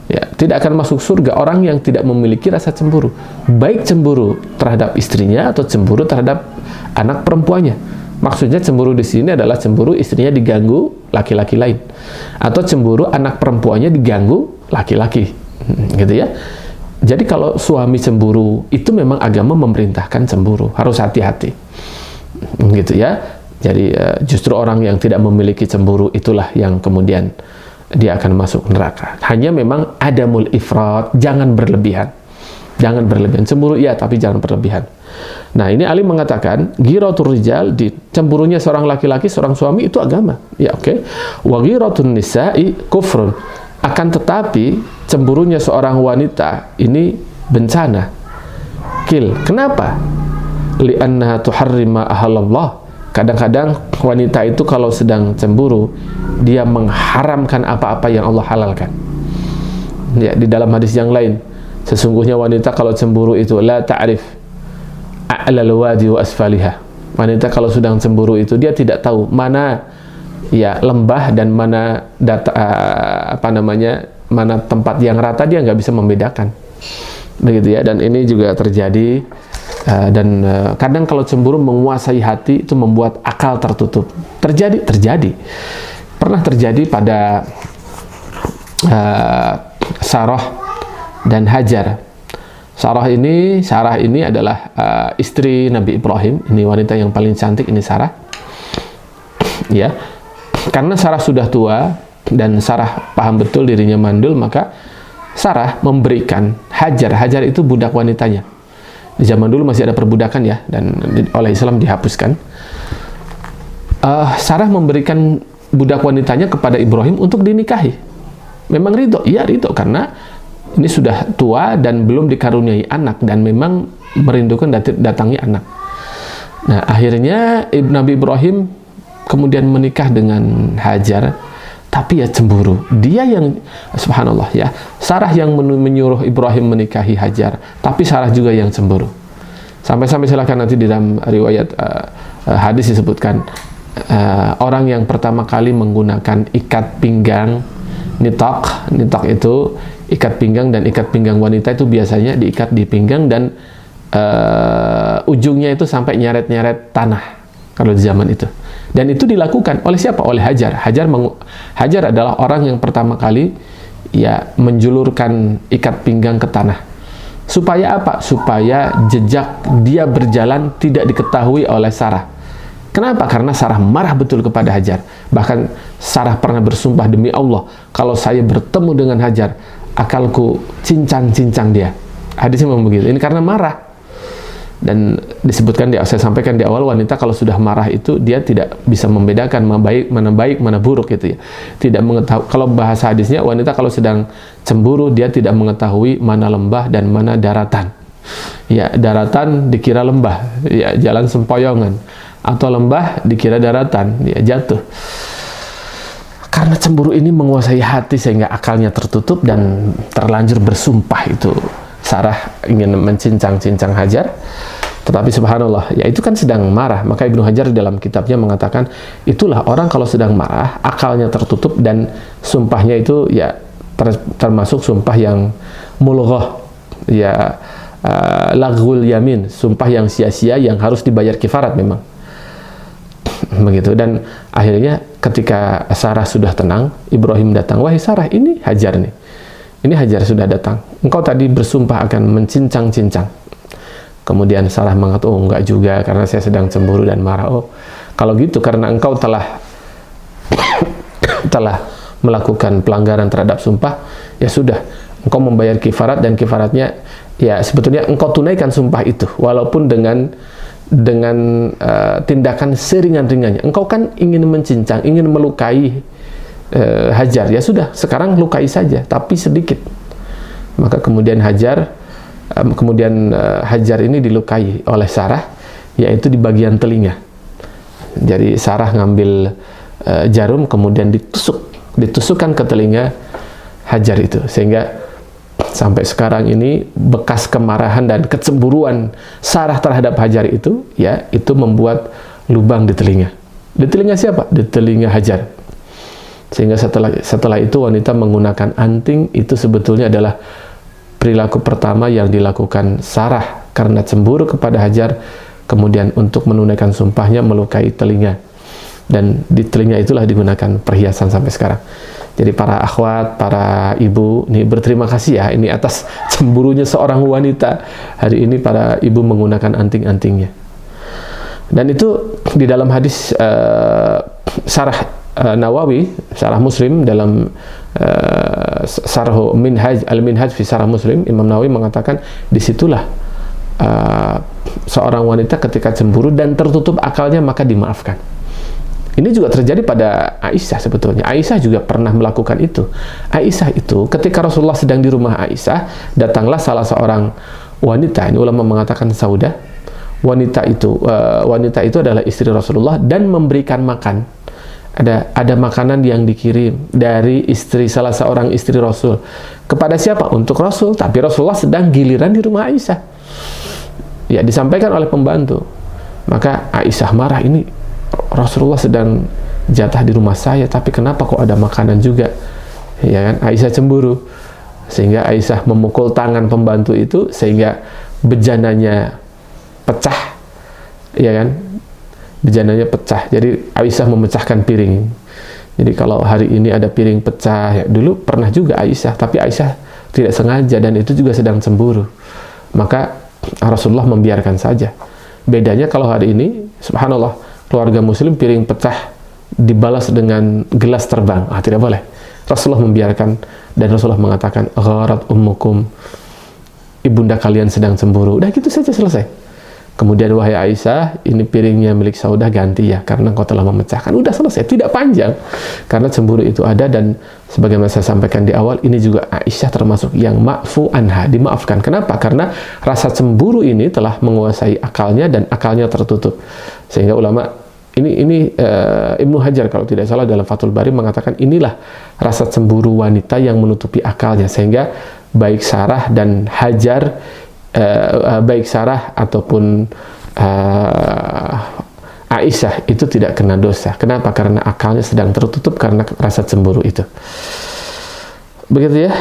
Ya, tidak akan masuk surga orang yang tidak memiliki rasa cemburu. Baik cemburu terhadap istrinya atau cemburu terhadap anak perempuannya. Maksudnya cemburu di sini adalah cemburu istrinya diganggu laki-laki lain, atau cemburu anak perempuannya diganggu laki-laki, gitu ya. Jadi kalau suami cemburu, itu memang agama memerintahkan cemburu, harus hati-hati, gitu ya. Jadi justru orang yang tidak memiliki cemburu itulah yang kemudian dia akan masuk neraka. Hanya memang adamul ifrat, jangan berlebihan. Jangan berlebihan. Cemburu iya, tapi jangan berlebihan. Nah, ini Ali mengatakan, ghiratul rijal, di cemburunya seorang laki-laki, seorang suami itu agama. Ya, oke. Wa ghiratun nisa'i kufrun. Akan tetapi cemburunya seorang wanita ini bencana. Kenapa? Li'annaha tuharrima ahalallah. Kadang-kadang wanita itu kalau sedang cemburu, dia mengharamkan apa-apa yang Allah halalkan. Ya, di dalam hadis yang lain, sesungguhnya wanita kalau cemburu itu la ta'rif a'lal wadi wa asfaliha. Wanita kalau sedang cemburu itu dia tidak tahu mana ya lembah dan mana mana tempat yang rata, dia nggak bisa membedakan, begitu ya. Dan ini juga terjadi dan kadang kalau cemburu menguasai hati itu membuat akal tertutup. Terjadi pernah terjadi pada Sarah dan Hajar. Sarah ini adalah istri Nabi Ibrahim. Ini wanita yang paling cantik, ini Sarah, ya. Karena Sarah sudah tua dan Sarah paham betul dirinya mandul, maka Sarah memberikan Hajar. Hajar itu budak wanitanya. Di zaman dulu masih ada perbudakan ya, dan oleh Islam dihapuskan. Sarah memberikan budak wanitanya kepada Ibrahim untuk dinikahi. Memang ridho, iya ridho, karena ini sudah tua dan belum dikaruniai anak, dan memang merindukan datangnya anak. Nah, akhirnya Nabi Ibrahim kemudian menikah dengan Hajar, tapi ya cemburu. Dia yang, subhanallah ya, Sarah yang menyuruh Ibrahim menikahi Hajar, tapi Sarah juga yang cemburu. Sampai-sampai silahkan nanti di dalam riwayat hadis disebutkan, orang yang pertama kali menggunakan ikat pinggang, nitok itu ikat pinggang, dan ikat pinggang wanita itu biasanya diikat di pinggang dan ujungnya itu sampai nyeret-nyeret tanah kalau di zaman itu. Dan itu dilakukan oleh siapa? Oleh Hajar. Hajar adalah orang yang pertama kali ya menjulurkan ikat pinggang ke tanah. Supaya apa? Supaya jejak dia berjalan tidak diketahui oleh Sarah. Kenapa? Karena Sarah marah betul kepada Hajar. Bahkan Sarah pernah bersumpah, demi Allah, kalau saya bertemu dengan Hajar, akalku cincang-cincang dia. Hadisnya memang begitu. Ini karena marah. Dan disebutkan, saya sampaikan di awal, wanita kalau sudah marah itu dia tidak bisa membedakan mana baik mana buruk gitu ya. Tidak mengetahui, kalau bahasa hadisnya, wanita kalau sedang cemburu dia tidak mengetahui mana lembah dan mana daratan. Ya, daratan dikira lembah, ya jalan sempoyongan, atau lembah dikira daratan, ya jatuh. Karena cemburu ini menguasai hati sehingga akalnya tertutup dan terlanjur bersumpah itu. Sarah ingin mencincang-cincang Hajar, tetapi subhanallah, ya itu kan sedang marah. Maka Ibnu Hajar dalam kitabnya mengatakan, itulah orang kalau sedang marah, akalnya tertutup dan sumpahnya itu ya termasuk sumpah yang mulghah, ya laghul yamin, sumpah yang sia-sia yang harus dibayar kifarat memang. Begitu. Dan akhirnya ketika Sarah sudah tenang, Ibrahim datang, wahai Sarah, ini Hajar nih. Ini Hajar sudah datang. Engkau tadi bersumpah akan mencincang-cincang. Kemudian Sarah mengatakan, oh enggak juga, karena saya sedang cemburu dan marah. Oh, kalau gitu karena engkau telah melakukan pelanggaran terhadap sumpah, ya sudah, engkau membayar kifarat, dan kifaratnya ya sebetulnya engkau tunaikan sumpah itu, walaupun dengan tindakan seringan-ringannya. Engkau kan ingin mencincang, ingin melukai Hajar, ya sudah, sekarang lukai saja, tapi sedikit. Maka kemudian Hajar ini dilukai oleh Sarah, yaitu di bagian telinga. Jadi Sarah ngambil jarum, kemudian ditusukkan ke telinga Hajar itu, sehingga sampai sekarang ini bekas kemarahan dan kecemburuan Sarah terhadap Hajar itu, ya itu membuat lubang di telinga. Di telinga siapa? Di telinga Hajar. Sehingga setelah itu wanita menggunakan anting. Itu sebetulnya adalah perilaku pertama yang dilakukan Sarah karena cemburu kepada Hajar, kemudian untuk menunaikan sumpahnya melukai telinga. dan di telinga itulah digunakan perhiasan sampai sekarang. Jadi para akhwat, para ibu, ini berterima kasih ya ini atas cemburunya seorang wanita. Hari ini para ibu menggunakan anting-antingnya. Dan itu di dalam hadis Syarah Nawawi, Syarah Muslim dalam Syarah Minhaj, Al-Minhaj fi Syarah Muslim, Imam Nawawi mengatakan disitulah seorang wanita ketika cemburu dan tertutup akalnya maka dimaafkan. Ini juga terjadi pada Aisyah sebetulnya. Aisyah juga pernah melakukan itu. Aisyah itu ketika Rasulullah sedang di rumah Aisyah, datanglah salah seorang wanita. Ini ulama mengatakan Saudah. Wanita itu adalah istri Rasulullah dan memberikan makan. Ada makanan yang dikirim dari salah seorang istri Rasul. Kepada siapa? Untuk Rasul. Tapi Rasulullah sedang giliran di rumah Aisyah. Ya, disampaikan oleh pembantu. Maka Aisyah marah, ini Rasulullah sedang jatah di rumah saya, tapi kenapa kok ada makanan juga? Ya kan? Aisyah cemburu. Sehingga Aisyah memukul tangan pembantu itu sehingga bejananya pecah. Ya kan? Bejananya pecah. Jadi Aisyah memecahkan piring. Jadi kalau hari ini ada piring pecah, ya, dulu pernah juga Aisyah, tapi Aisyah tidak sengaja dan itu juga sedang cemburu. Maka Rasulullah membiarkan saja. Bedanya kalau hari ini, subhanallah, keluarga muslim piring pecah dibalas dengan gelas terbang. Tidak boleh. Rasulullah membiarkan dan Rasulullah mengatakan gharat ummukum, ibunda kalian sedang cemburu. Udah gitu saja, selesai. Kemudian wahai Aisyah, ini piringnya milik Saudah, ganti ya karena engkau telah memecahkan. Udah selesai, tidak panjang. Karena cemburu itu ada dan sebagaimana saya sampaikan di awal, ini juga Aisyah termasuk yang ma'fu anha, dimaafkan. Kenapa? Karena rasa cemburu ini telah menguasai akalnya dan akalnya tertutup. Sehingga ulama ini Ibnu Hajar kalau tidak salah dalam Fathul Bari mengatakan inilah rasa cemburu wanita yang menutupi akalnya, sehingga baik Sarah dan Hajar, baik Sarah ataupun Aisyah itu tidak kena dosa. Kenapa? Karena akalnya sedang tertutup karena rasa cemburu itu. Begitu ya.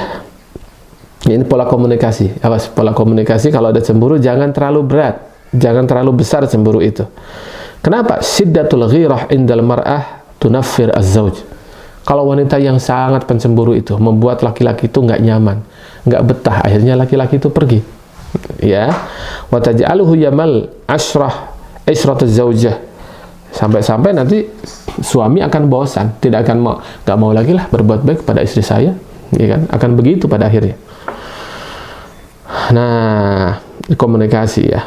Ini pola komunikasi. Awas, pola komunikasi kalau ada cemburu jangan terlalu berat, jangan terlalu besar cemburu itu. Kenapa? Siddatul ghirah indal mar'ah tunaffir az-zawj. Kalau wanita yang sangat pencemburu itu membuat laki-laki itu nggak nyaman, nggak betah, akhirnya laki-laki itu pergi. Ya, wa taj'aluhu yamal ashratu zaujah. Sampai-sampai nanti suami akan bosan, tidak akan nggak mau lagi lah berbuat baik pada istri saya, ya kan? Akan begitu pada akhirnya. Nah, komunikasi ya.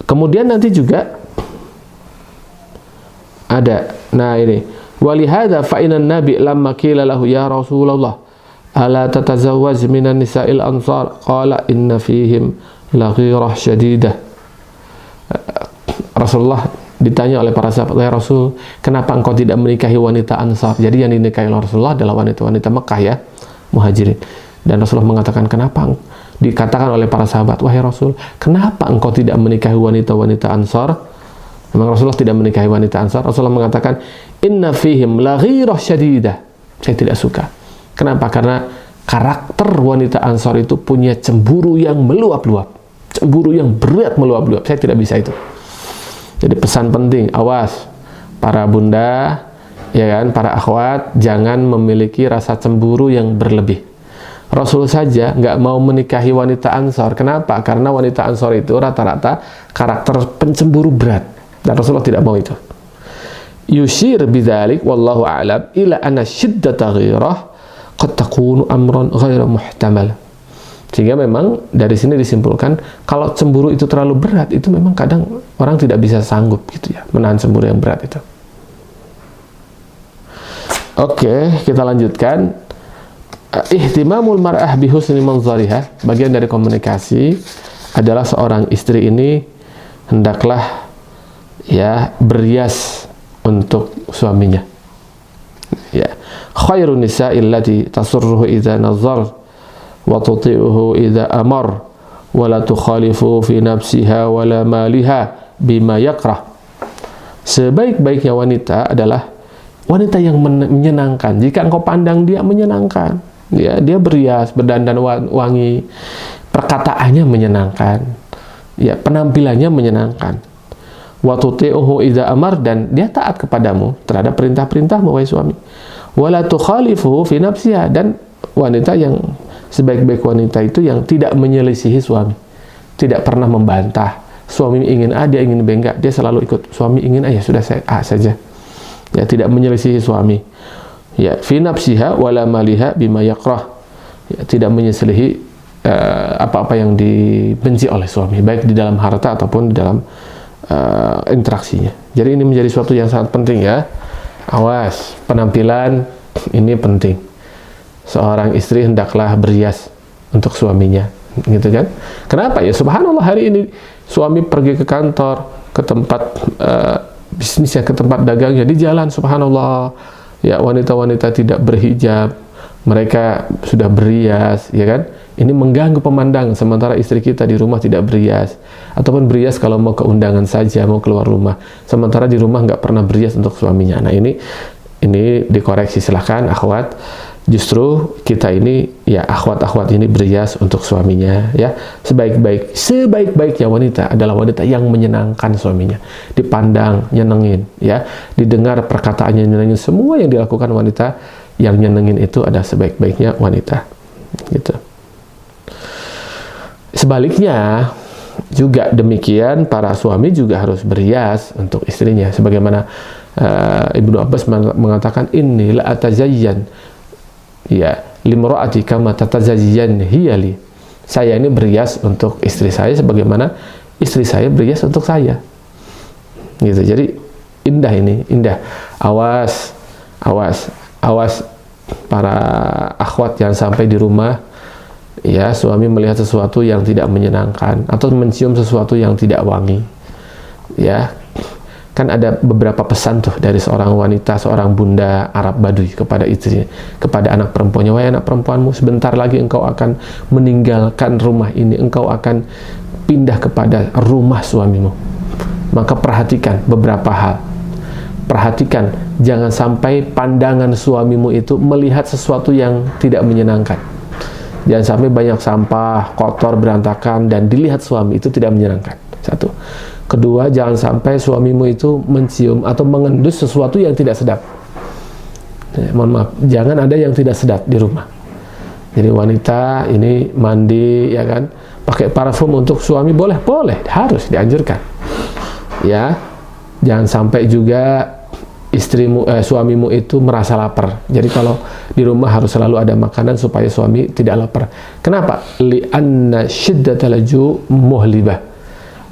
Kemudian nanti juga ada, nah ini, walihada fa'inan nabi lamma qila lahu ya Rasulullah ala tatazawwaj minan nisa'il ansar qala inna fihim laghirah syadidah. Rasulullah ditanya oleh para sahabat, ya Rasul, kenapa engkau tidak menikahi wanita Ansar? Jadi yang dinikahi oleh Rasulullah adalah wanita-wanita Mekah ya, Muhajirin. Dan Rasulullah mengatakan, kenapa? Dikatakan oleh para sahabat, wahai Rasul, kenapa engkau tidak menikahi wanita-wanita Ansar? Memang Rasulullah tidak menikahi wanita Ansar. Rasulullah mengatakan, inna fihim laghirah syadidah. Saya tidak suka. Kenapa? Karena karakter wanita Ansar itu punya cemburu yang meluap-luap, cemburu yang berat meluap-luap. Saya tidak bisa itu. Jadi pesan penting, awas para bunda, ya kan, para akhwat, jangan memiliki rasa cemburu yang berlebih. Rasul saja nggak mau menikahi wanita Ansar. Kenapa? Karena wanita Ansar itu rata-rata karakter pencemburu berat. Dan Rasulullah tidak mau itu. Yushir bidzalik wallahu a'lam ila anna shiddata ghirah qad takunu amran ghaira muhtamal. Sehingga memang dari sini disimpulkan kalau cemburu itu terlalu berat, itu memang kadang orang tidak bisa sanggup gitu ya, menahan cemburu yang berat itu. Oke, kita lanjutkan. Ihtimamul mar'ah bihusni manzariha, bagian dari komunikasi adalah seorang istri ini hendaklah ya berias untuk suaminya. Ya, khairun nisa'il lati tasurruhu idza nazar wa tuti'uhu idza amar wa la tukhalifu fi nafsiha wa la maliha bima yakrah. Sebaik-baiknya wanita adalah wanita yang menyenangkan. Jika engkau pandang dia menyenangkan, ya, dia berias, berdandan wangi, perkataannya menyenangkan, ya, penampilannya menyenangkan. wa tuti'uhu idza amar, dan dia taat kepadamu terhadap perintah-perintahmu wahai suami. Wala tukhalifuhu fi nafsiha, dan wanita yang sebaik-baik wanita itu yang tidak menyelisihi suami, tidak pernah membantah. Suami ingin A, dia ingin B, enggak, dia selalu ikut. Suami ingin A, ya sudah, saya A saja. Ya, tidak menyelisihi suami. Ya, fi nafsiha wala maliha bima yakrah. Ya, tidak menyelisihi apa-apa yang dibenci oleh suami, baik di dalam harta ataupun di dalam interaksinya. Jadi ini menjadi suatu yang sangat penting ya. Awas, penampilan ini penting. Seorang istri hendaklah berhias untuk suaminya, gitu kan? Kenapa ya? Subhanallah, hari ini suami pergi ke kantor, ke tempat bisnisnya, ke tempat dagangnya, di jalan, subhanallah, ya wanita-wanita tidak berhijab, mereka sudah berhias, ya kan? Ini mengganggu pemandangan, sementara istri kita di rumah tidak berhias, ataupun berhias kalau mau ke undangan saja, mau keluar rumah, sementara di rumah nggak pernah berhias untuk suaminya. Nah ini dikoreksi, silahkan akhwat. Justru kita ini, ya akhwat-akhwat ini berhias untuk suaminya, ya. Sebaik-baiknya wanita adalah wanita yang menyenangkan suaminya, dipandang nyenengin, ya, didengar perkataannya nyenengin. Semua yang dilakukan wanita yang nyenengin itu adalah sebaik-baiknya wanita, gitu. Sebaliknya juga demikian, para suami juga harus berhias untuk istrinya, sebagaimana Ibnu Abbas mengatakan, inni la atazayyan ya limra'ati kama tatazayyan hiya li. Saya ini berhias untuk istri saya sebagaimana istri saya berhias untuk saya, gitu. Jadi indah, ini indah. Awas para akhwat, jangan sampai di rumah ya suami melihat sesuatu yang tidak menyenangkan atau mencium sesuatu yang tidak wangi, ya. Kan ada beberapa pesan tuh dari seorang wanita, seorang bunda Arab Baduy kepada istrinya, kepada anak perempuannya. Wahai anak perempuanmu, sebentar lagi engkau akan meninggalkan rumah ini, engkau akan pindah kepada rumah suamimu. Maka perhatikan beberapa hal. Perhatikan, jangan sampai pandangan suamimu itu melihat sesuatu yang tidak menyenangkan. Jangan sampai banyak sampah, kotor, berantakan, dan dilihat suami, itu tidak menyenangkan. Satu. Kedua, jangan sampai suamimu itu mencium atau mengendus sesuatu yang tidak sedap. Mohon maaf, jangan ada yang tidak sedap di rumah. Jadi wanita ini mandi, ya kan, pakai parfum untuk suami, boleh, harus dianjurkan. Ya, jangan sampai juga suamimu itu merasa lapar. Jadi kalau di rumah harus selalu ada makanan supaya suami tidak lapar. Kenapa? Li'anna syiddatal ju' muhlibah.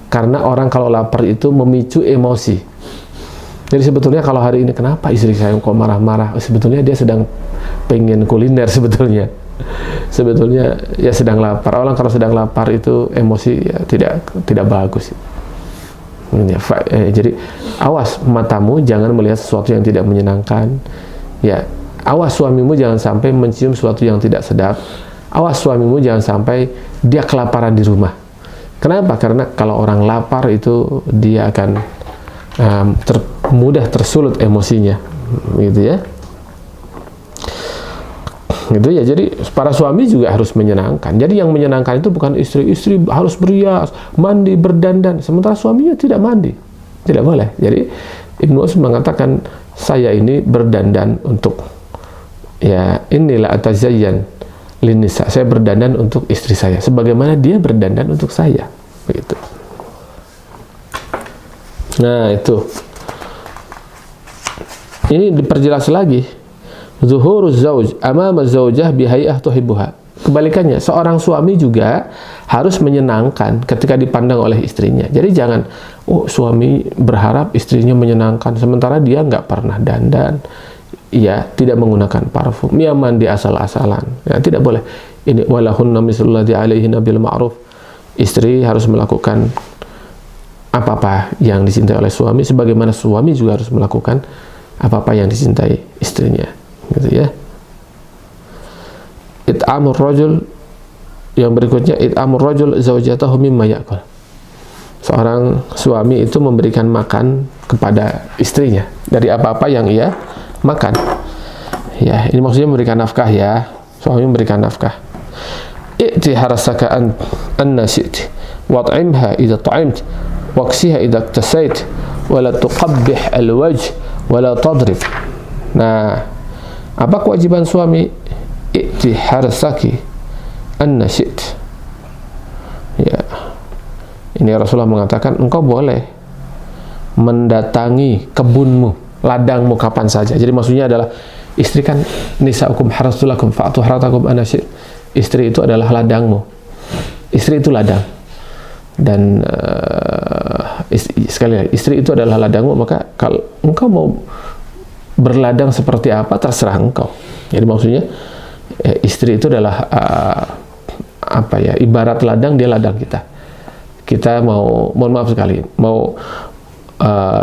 Karena orang kalau lapar itu memicu emosi. Jadi sebetulnya kalau hari ini kenapa istri saya kok marah-marah? Sebetulnya dia sedang pengen kuliner sebetulnya. Sebetulnya ya sedang lapar. Orang kalau sedang lapar itu emosi ya tidak bagus. Jadi awas matamu jangan melihat sesuatu yang tidak menyenangkan. Ya, awas suamimu jangan sampai mencium sesuatu yang tidak sedap. Awas suamimu jangan sampai dia kelaparan di rumah. Kenapa? Karena kalau orang lapar itu dia akan mudah tersulut emosinya, gitu ya. Gitu ya. Jadi para suami juga harus menyenangkan. Jadi yang menyenangkan itu bukan istri harus berhias, mandi, berdandan, sementara suaminya tidak mandi, tidak boleh. Jadi Ibnu Abbas mengatakan, saya ini berdandan untuk, ya inilah atazayyan linisa, saya berdandan untuk istri saya sebagaimana dia berdandan untuk saya, begitu. Nah itu, ini diperjelas lagi, zuhuruz zauj amama zaujah bihai'ah tuhibbuha. Kebalikannya, seorang suami juga harus menyenangkan ketika dipandang oleh istrinya. Jadi jangan, suami berharap istrinya menyenangkan sementara dia nggak pernah dandan, ya tidak menggunakan parfum, ya mandi asal-asalan, ya tidak boleh. Ini walahunna mislullazi alaihinna bil ma'ruf. Istri harus melakukan apa-apa yang dicintai oleh suami sebagaimana suami juga harus melakukan apa-apa yang dicintai istrinya, gitu ya. It'amur rajul, yang berikutnya, it'amur rajul zaujatahu mimma ya'kul. Seorang suami itu memberikan makan kepada istrinya dari apa-apa yang ia makan. Ya, ini maksudnya memberikan nafkah ya. Suami memberikan nafkah. I'ti harasaka anna syi'ti wat'imha idza ta'imt waqsiha idza iktasait wa la tuqabbih al-wajh wa la tadrib. Nah, apa kewajiban suami? I'ti harsaki anna syi't. Ya. Ini Rasulullah mengatakan engkau boleh mendatangi kebunmu, ladangmu kapan saja. Jadi maksudnya adalah istri kan nisaukum harastulakum fa'atu haratakum anna syi't. Istri itu adalah ladangmu. Istri itu ladang. Dan sekali lagi, istri itu adalah ladangmu, maka kalau engkau mau berladang seperti apa terserah engkau. Jadi maksudnya istri itu adalah apa ya, ibarat ladang, dia ladang kita. Kita mau, mohon maaf sekali, mau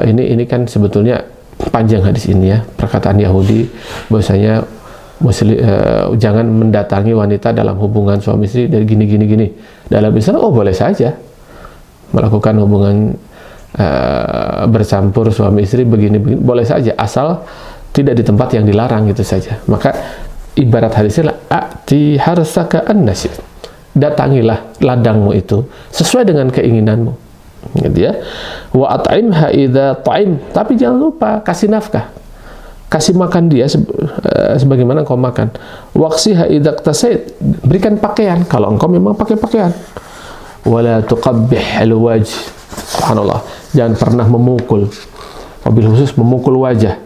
ini kan sebetulnya panjang hadis ini ya, perkataan Yahudi bahwasanya Muslim, jangan mendatangi wanita dalam hubungan suami istri dari gini. Dalam Islam, boleh saja melakukan hubungan bercampur suami istri begini, boleh saja, asal tidak di tempat yang dilarang, gitu saja. Maka ibarat hadisnya a'ti harsaka an-nasi, datangilah ladangmu itu sesuai dengan keinginanmu, gitu ya. Wa at'imha idza ta'im, tapi jangan lupa kasih nafkah, kasih makan dia sebagaimana engkau makan. Waqsiha idza iktasait, berikan pakaian kalau engkau memang pakai pakaian. Wala tuqabbih al-wajh, subhanallah, jangan pernah memukul, wabil khusus memukul wajah.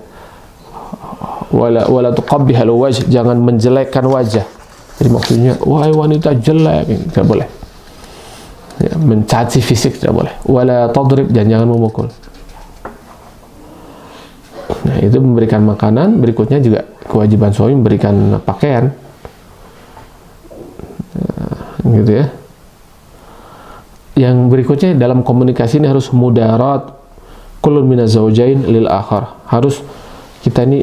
Wala tuqabbih al-wajh, jangan menjelekkan wajah. Jadi maksudnya, wahai wanita jelek, tidak boleh. Ya, mencaci fisik tidak boleh. Wala tadrib, dan jangan memukul. Nah, itu memberikan makanan. Berikutnya juga kewajiban suami memberikan pakaian. Nah, gitu ya. Yang berikutnya dalam komunikasi ini harus mudarat kullun minaz zawjain lil akhar. Harus kita ini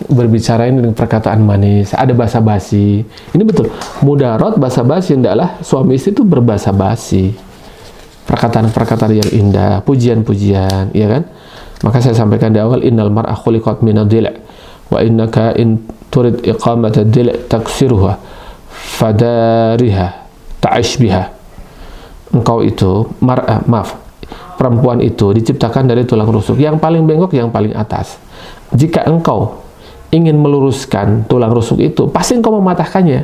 berbicara ini dengan perkataan manis, ada basa-basi. Ini betul. Mudarat, basa-basi, adalah suami istri itu berbasa-basi. Perkataan-perkataan yang indah, pujian-pujian, ya kan? Maka saya sampaikan di awal, innal mar'a khuliqat min ad-dil' wa innaka in turid iqamat ad-dil' taksiruha fadariha ta'ish biha. Engkau itu perempuan itu diciptakan dari tulang rusuk, yang paling bengkok, yang paling atas. Jika engkau ingin meluruskan tulang rusuk itu, pasti engkau mematahkannya,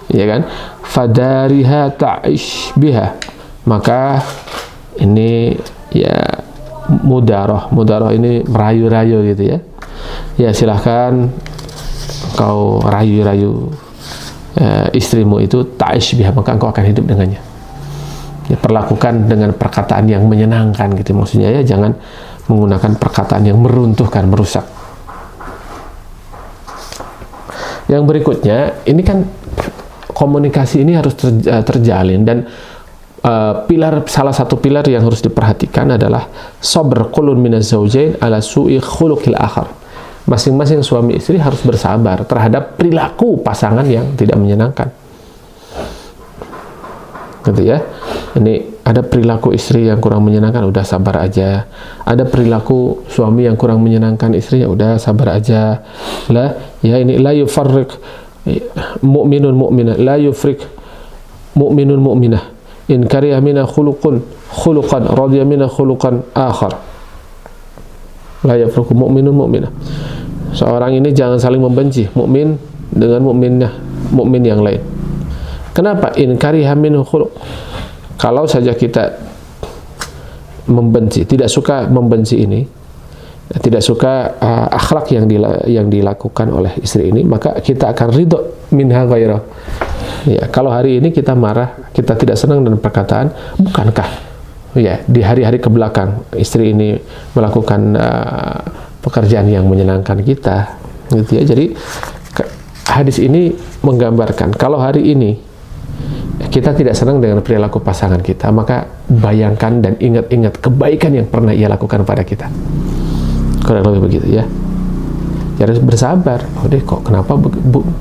ya kan? Fadariha ta'ish biha. Maka ini ya mudaroh ini merayu-rayu gitu ya. Ya silahkan kau rayu-rayu istrimu itu, ta'ish biha, maka engkau akan hidup dengannya. Ya, perlakukan dengan perkataan yang menyenangkan gitu maksudnya ya, jangan menggunakan perkataan yang meruntuhkan, merusak. Yang berikutnya, ini kan komunikasi ini harus terjalin, dan salah satu pilar yang harus diperhatikan adalah sabr kullun minaz zawjain ala su'i khuluqil akhar. Masing-masing suami istri harus bersabar terhadap perilaku pasangan yang tidak menyenangkan. Gitu ya. Ini ada perilaku istri yang kurang menyenangkan, udah sabar aja. Ada perilaku suami yang kurang menyenangkan istrinya, udah sabar aja. Lah, ya ini la yufarriq mu'minun mu'minah, la yufriq mu'minun mu'minah. In kariha mina khuluqan radiya mina khuluqan akhar. La yufriq mu'minun mu'minah. Seorang ini jangan saling membenci, mukmin dengan mukmin yang lain. Kenapa? In kariha minhu khuluq. Kalau saja kita membenci, tidak suka membenci ini, tidak suka akhlak yang dilakukan oleh istri ini, maka kita akan ridho minha ghairah. Ya, kalau hari ini kita marah, kita tidak senang dengan perkataan, bukankah ya di hari-hari ke belakang istri ini melakukan pekerjaan yang menyenangkan kita, gitu ya. Jadi hadis ini menggambarkan kalau hari ini kita tidak senang dengan perilaku pasangan kita, maka bayangkan dan ingat-ingat kebaikan yang pernah ia lakukan pada kita. Kurang lebih begitu ya. Ya harus bersabar. Oh deh, kok kenapa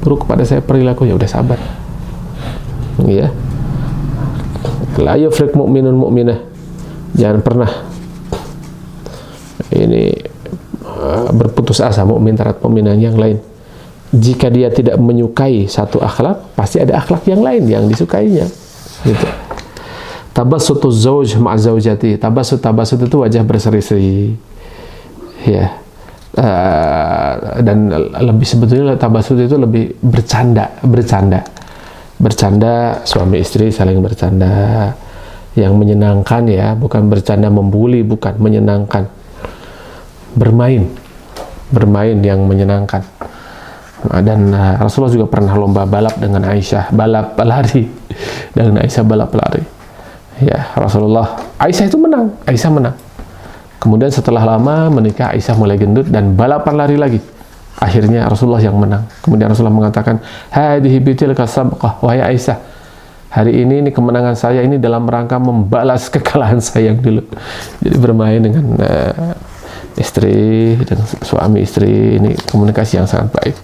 buruk kepada saya perilakunya? Udah sabar. Ya. La yufriq mu'minun mu'minah. Jangan pernah ini berputus asa mukmin terhadap mukminah yang lain. Jika dia tidak menyukai satu akhlak, pasti ada akhlak yang lain yang disukainya. Gitu. Tabassutu zauj ma'a zaujati. Tabassut itu wajah berseri-seri. Ya. Dan lebih sebetulnya tabassut itu lebih bercanda suami istri saling bercanda yang menyenangkan ya, bukan bercanda membuli, bukan, menyenangkan, bermain yang menyenangkan. Dan Rasulullah juga pernah lomba balap dengan Aisyah, balap lari dengan Aisyah, balap lari ya. Aisyah menang. Kemudian setelah lama menikah, Aisyah mulai gendut dan balapan lari lagi. Akhirnya Rasulullah yang menang. Kemudian Rasulullah mengatakan, "Hadhihi bitilka sabqah." Wahai Aisyah, hari ini kemenangan saya ini dalam rangka membalas kekalahan saya yang dulu. Jadi bermain dengan istri, dengan suami istri, ini komunikasi yang sangat baik.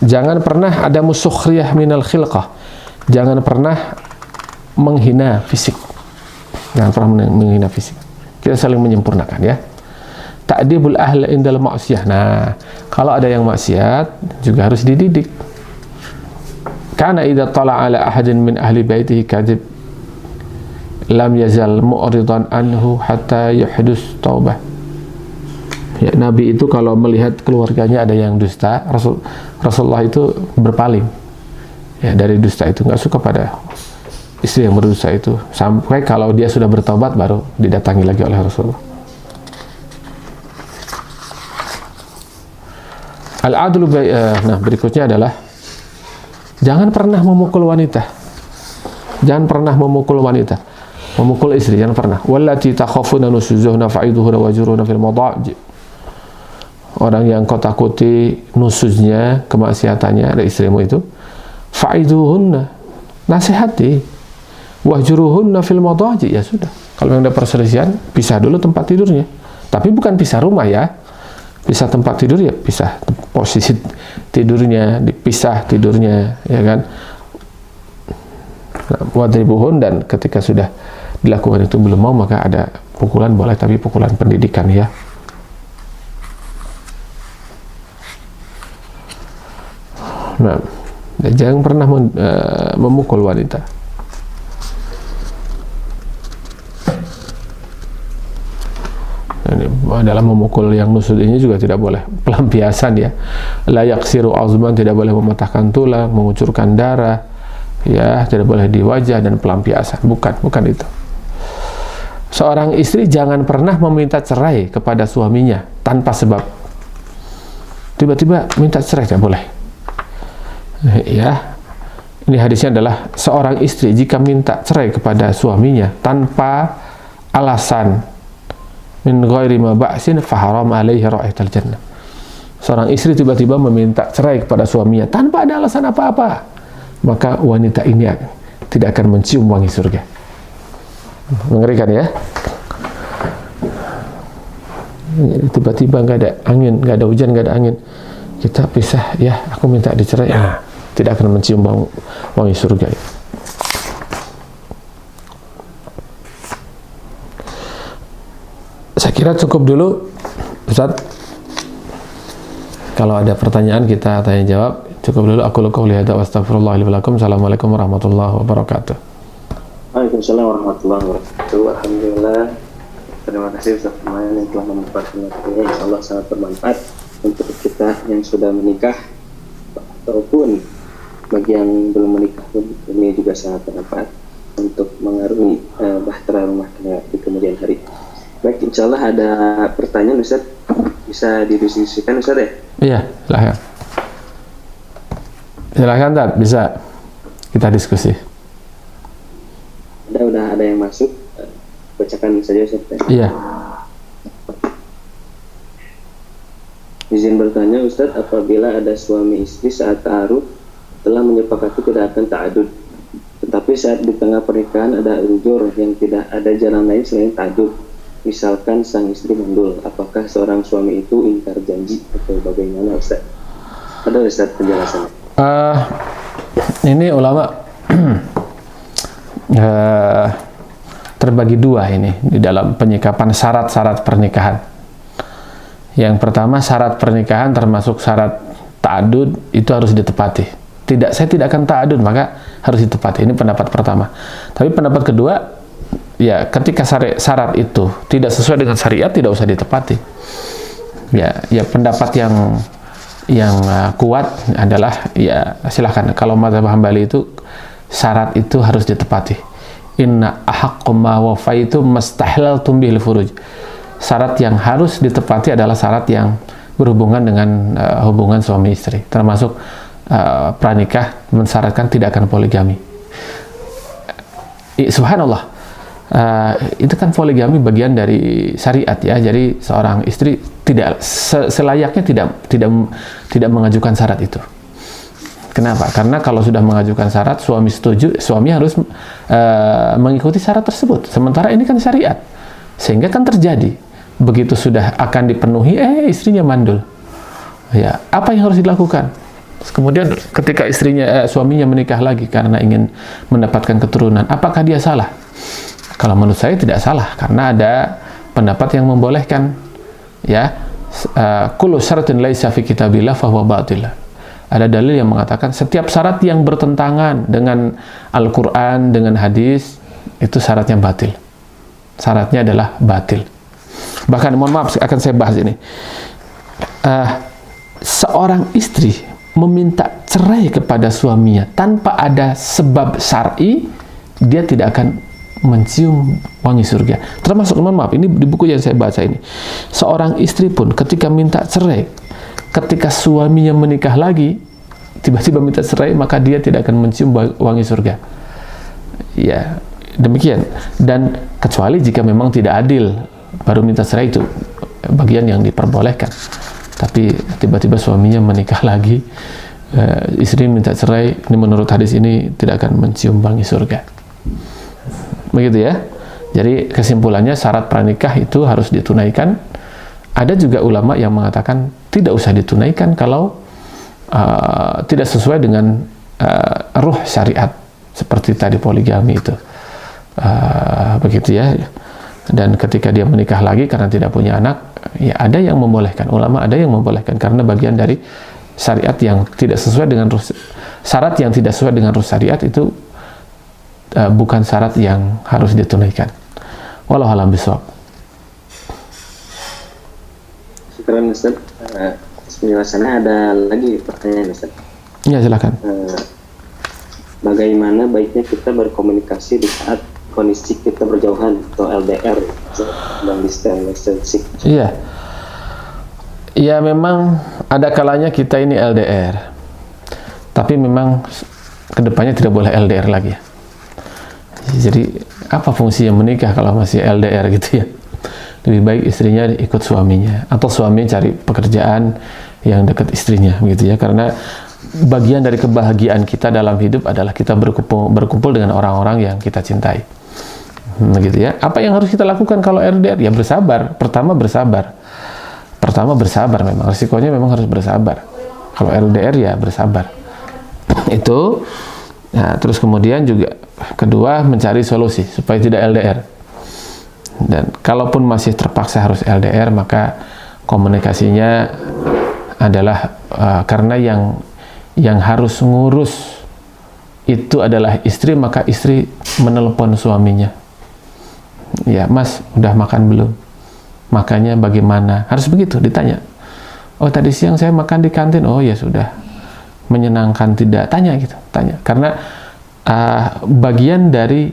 Jangan pernah ada musukhriyah minal khilqah. Jangan pernah menghina fisik. Jangan pernah menghina fisik. Kita saling menyempurnakan ya. Ta'dibul ahli indal ma'siyah. Nah, kalau ada yang maksiat juga harus dididik. Karena idza tala'a ala ahadin min ahli baitihi kadhib lam yazal mu'ridan anhu hatta yuhdus taubah. Ya, Nabi itu kalau melihat keluarganya ada yang dusta, Rasulullah itu berpaling ya dari dusta itu, nggak suka pada istri yang berdosa itu, sampai kalau dia sudah bertobat baru didatangi lagi oleh Rasulullah. Al-adlu nah, berikutnya adalah jangan pernah memukul wanita. Memukul istri jangan pernah. Wallati takhafuna nusuzuhna fa'iduhuna wajruhuna fil madaji. Orang yang kau takuti nusuznya, kemaksiatannya ada istrimu itu, fa'iduhunna, nasihati, wahjuruhunna fil madaji, ya sudah. Kalau yang ada perselisihan, pisah dulu tempat tidurnya. Tapi bukan pisah rumah ya. Pisah tempat tidur ya, pisah posisi tidurnya, dipisah tidurnya, ya kan. Nah, wadribuhun, dan ketika sudah dilakukan itu belum mau, maka ada pukulan boleh, tapi pukulan pendidikan ya. Nah, jangan pernah memukul wanita. Dalam memukul yang nusud ini juga tidak boleh pelampiasan ya. La yaksiru azman, tidak boleh mematahkan tulang, mengucurkan darah ya, tidak boleh di wajah, dan pelampiasan, bukan itu. Seorang istri jangan pernah meminta cerai kepada suaminya tanpa sebab. Tiba-tiba minta cerai, tidak boleh ya. Ini hadisnya adalah seorang istri jika minta cerai kepada suaminya tanpa alasan, min ghairi ma ba'sin fa haram alaihi ra'ihatul jannah. Seorang istri tiba-tiba meminta cerai kepada suaminya tanpa ada alasan apa-apa, maka wanita ini tidak akan mencium wangi surga. Mengerikan ya. Tiba-tiba nggak ada angin, nggak ada hujan, nggak ada angin, kita pisah ya, aku minta dicerai, tidak akan mencium wangi surga. Saya kira cukup dulu, Ustaz. Kalau ada pertanyaan kita tanya jawab. Cukup dulu. Aku qouli hadza wa astaghfirullah li wa lakum. Assalamualaikum warahmatullahi wabarakatuh. Waalaikumsalam warahmatullahi wabarakatuh. Alhamdulillah. Terima kasih Ustaz Firman yang telah memaparkan materinya. Insyaallah sangat bermanfaat untuk kita yang sudah menikah ataupun bagi yang belum menikah pun ini juga sangat bermanfaat untuk mengarungi bahtera rumah tangga di kemudian hari. Baik, insya Allah ada pertanyaan Ustaz, bisa didiskusikan Ustaz ya? Iya, silahkan. Silahkan Ustaz, bisa kita diskusi. Udah ada yang masuk, bacakan saja Ustaz. Iya. Izin bertanya Ustaz, apabila ada suami istri saat ta'aruf telah menyepakati tidak akan ta'adud, tetapi saat di tengah pernikahan ada uzur yang tidak ada jalan lain selain ta'adud, misalkan sang istri mandul, apakah seorang suami itu ingkar janji atau bagaimana Ustaz? Ada Ustaz penjelasannya? Ini ulama terbagi dua ini di dalam penyikapan syarat-syarat pernikahan. Yang pertama, syarat pernikahan termasuk syarat ta'adud itu harus ditepati. saya tidak akan ta'adun, maka harus ditepati. Ini pendapat pertama. Tapi pendapat kedua, ya ketika syarat itu tidak sesuai dengan syariat, tidak usah ditepati. Ya pendapat yang kuat adalah, ya silahkan. Kalau mazhab Hambali itu syarat itu harus ditepati. Inna ahaqqu ma wafaitu mastahlaltum bihil furuj. Syarat yang harus ditepati adalah syarat yang berhubungan dengan hubungan suami istri, termasuk pranikah mensyaratkan tidak akan poligami. Subhanallah, itu kan poligami bagian dari syariat ya. Jadi seorang istri tidak selayaknya tidak mengajukan syarat itu. Kenapa? Karena kalau sudah mengajukan syarat, suami setuju, suami harus mengikuti syarat tersebut. Sementara ini kan syariat, sehingga kan terjadi begitu sudah akan dipenuhi, istrinya mandul. Ya, apa yang harus dilakukan? Kemudian ketika suaminya menikah lagi karena ingin mendapatkan keturunan, apakah dia salah? Kalau menurut saya tidak salah, karena ada pendapat yang membolehkan, ya, kullu syaratin laisa fi kitabillah fahuwa batil. Ada dalil yang mengatakan setiap syarat yang bertentangan dengan Al-Quran, dengan hadis, itu syaratnya batil. Syaratnya adalah batil. Bahkan, mohon maaf, akan saya bahas ini. Seorang istri meminta cerai kepada suaminya tanpa ada sebab syar'i, dia tidak akan mencium wangi surga. Termasuk, mohon maaf, ini di buku yang saya baca ini, seorang istri pun ketika minta cerai, ketika suaminya menikah lagi, tiba-tiba minta cerai, maka dia tidak akan mencium wangi surga. Ya, demikian. Dan kecuali jika memang tidak adil, baru minta cerai, itu bagian yang diperbolehkan. Tapi tiba-tiba suaminya menikah lagi, istri minta cerai, ini menurut hadis ini tidak akan mencium wangi surga. Begitu ya. Jadi kesimpulannya, syarat pranikah itu harus ditunaikan. Ada juga ulama yang mengatakan tidak usah ditunaikan kalau tidak sesuai dengan ruh syariat, seperti tadi poligami itu. Begitu ya. Dan ketika dia menikah lagi karena tidak punya anak, ya ada yang membolehkan, ulama ada yang membolehkan, karena bagian dari syariat yang tidak sesuai dengan ruh, syarat yang tidak sesuai dengan ruh syariat itu bukan syarat yang harus ditunaikan. Wallahu a'lam bishawab. Syukran Ustaz. Penjelasannya ada lagi pertanyaan Ustaz. Ya, silakan. Bagaimana baiknya kita berkomunikasi di saat kondisi kita berjauhan atau LDR, long distance relationship? Iya. Ya memang ada kalanya kita ini LDR. Tapi memang kedepannya tidak boleh LDR lagi ya. Jadi apa fungsinya menikah kalau masih LDR gitu ya? Lebih baik istrinya ikut suaminya, atau suaminya cari pekerjaan yang dekat istrinya gitu ya. Karena bagian dari kebahagiaan kita dalam hidup adalah kita berkumpul dengan orang-orang yang kita cintai. Begitu ya. Apa yang harus kita lakukan kalau LDR? Ya bersabar. Pertama bersabar memang. Risikonya memang harus bersabar. Kalau LDR ya bersabar. Itu. Nah, terus kemudian juga kedua, mencari solusi supaya tidak LDR. Dan kalaupun masih terpaksa harus LDR, maka komunikasinya adalah karena yang harus ngurus itu adalah istri, maka istri menelpon suaminya. Ya, Mas, udah makan belum? Makannya bagaimana? Harus begitu, ditanya. Oh, tadi siang saya makan di kantin. Oh, ya sudah. Menyenangkan tidak? Tanya gitu, tanya. Karena bagian dari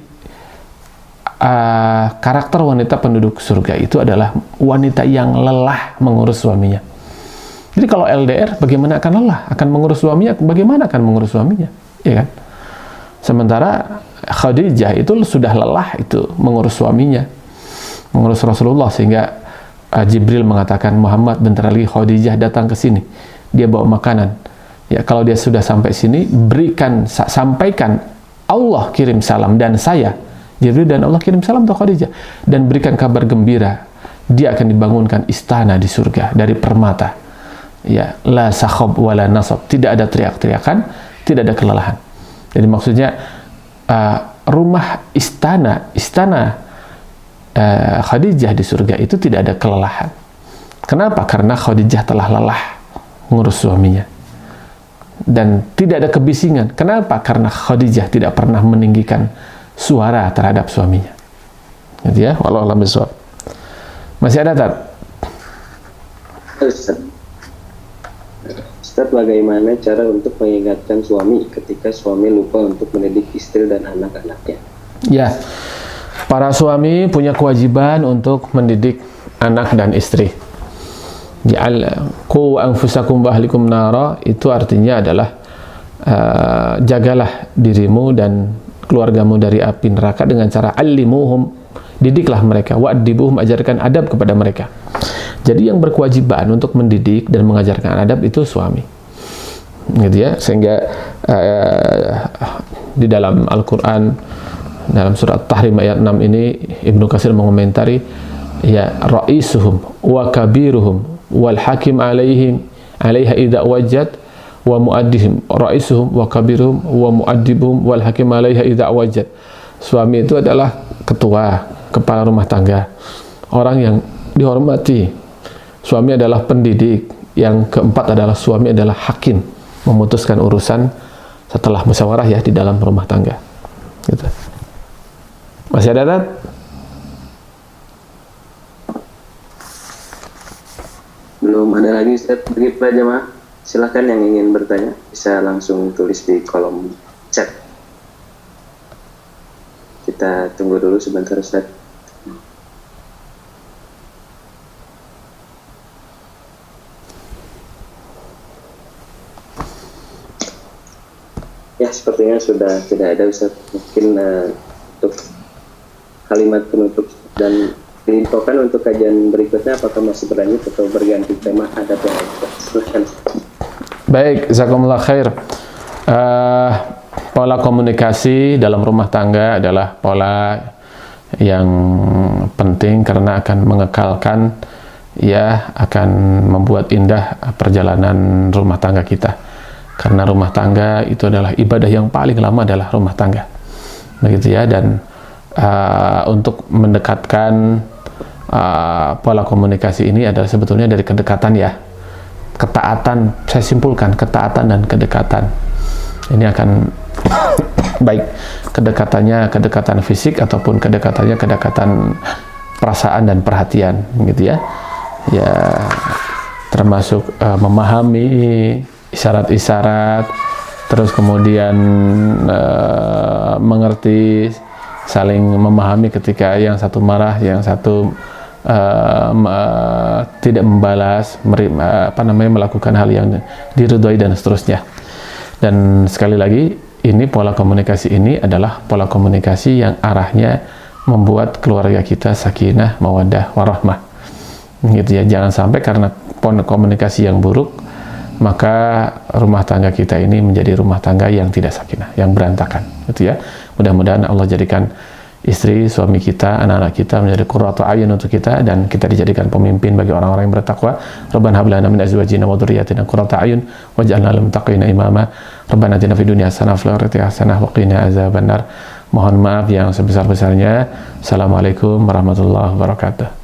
karakter wanita penduduk surga itu adalah wanita yang lelah mengurus suaminya. Jadi kalau LDR, bagaimana akan lelah? Akan mengurus suaminya, bagaimana akan mengurus suaminya? Ya kan? Sementara Khadijah itu sudah lelah itu mengurus suaminya, mengurus Rasulullah, sehingga Jibril mengatakan, Muhammad, bentar lagi Khadijah datang ke sini, dia bawa makanan. Ya, kalau dia sudah sampai sini, sampaikan Allah kirim salam, dan saya, Jibril dan Allah kirim salam ke Khadijah, dan berikan kabar gembira, dia akan dibangunkan istana di surga dari permata. Ya, la sakhab wala nasab, tidak ada teriak-teriakan, tidak ada kelelahan. Jadi maksudnya rumah istana Khadijah di surga itu tidak ada kelelahan. Kenapa? Karena Khadijah telah lelah ngurus suaminya. dan tidak ada kebisingan. Kenapa? Karena Khadijah tidak pernah meninggikan suara terhadap suaminya. Gitu ya, wallahu a'lam bishawab. Masih ada, Tat? Ustaz, bagaimana cara untuk mengingatkan suami ketika suami lupa untuk mendidik istri dan anak-anaknya? Ya, para suami punya kewajiban untuk mendidik anak dan istri. Qu anfusakum wa ahlikum nara, itu artinya adalah jagalah dirimu dan keluargamu dari api neraka dengan cara allimuhum, didiklah mereka, wa'dibuhum, ajarkan adab kepada mereka. Jadi yang berkewajiban untuk mendidik dan mengajarkan adab itu suami, gitu ya. Sehingga di dalam Al-Quran, dalam surat Tahrim ayat 6 ini, Ibnu Katsir mengomentari, ya, ra'isuhum wa kabiruhum wal hakim alaiha idza wajad wa muaddihim, ra'isuhum wa kabiruhum wa muaddibuhum wal hakim alaiha idza wajad. Suami itu adalah ketua, kepala rumah tangga, orang yang dihormati. Suami adalah pendidik. Yang keempat adalah suami adalah hakim, memutuskan urusan setelah musyawarah ya di dalam rumah tangga. Gitu. Masih ada, Tat? Belum ada lagi, Ustaz. Begitu aja, Mas. Silahkan yang ingin bertanya bisa langsung tulis di kolom chat. Kita tunggu dulu sebentar, Ustaz. Ya, sepertinya sudah tidak ada, Ustaz. Mungkin untuk kalimat penutup dan diinfokan untuk kajian berikutnya apakah masih berlanjut atau berganti tema, ada yang silahkan. Baik, jazakumullah khair. Pola komunikasi dalam rumah tangga adalah pola yang penting karena akan mengekalkan, ya, akan membuat indah perjalanan rumah tangga kita. Karena rumah tangga itu adalah ibadah yang paling lama adalah rumah tangga, begitu ya. Dan untuk mendekatkan pola komunikasi ini adalah sebetulnya dari kedekatan, ya, ketaatan. Saya simpulkan ketaatan dan kedekatan ini akan baik kedekatannya kedekatan fisik ataupun kedekatannya kedekatan perasaan dan perhatian, gitu ya. Ya, termasuk memahami isyarat-isyarat, terus kemudian mengerti, saling memahami ketika yang satu marah, yang satu tidak membalas, melakukan hal yang diridhoi dan seterusnya. Dan sekali lagi, ini pola komunikasi ini adalah pola komunikasi yang arahnya membuat keluarga kita sakinah, mawaddah, warahmah, gitu ya. Jangan sampai karena pola komunikasi yang buruk maka rumah tangga kita ini menjadi rumah tangga yang tidak sakinah, yang berantakan, gitu ya. Mudah-mudahan Allah jadikan istri, suami kita, anak-anak kita menjadi qurratu a'yun untuk kita, dan kita dijadikan pemimpin bagi orang-orang yang bertakwa. Rabbana hab lana min azwajina wa dhurriyyatina qurrata a'yun waj'alna lil muttaqina imama. Rabbana atina fid dunya hasanah wa fil akhirati hasanah wa qina azabannar. Mohon maaf yang sebesar-besarnya. Assalamualaikum warahmatullahi wabarakatuh.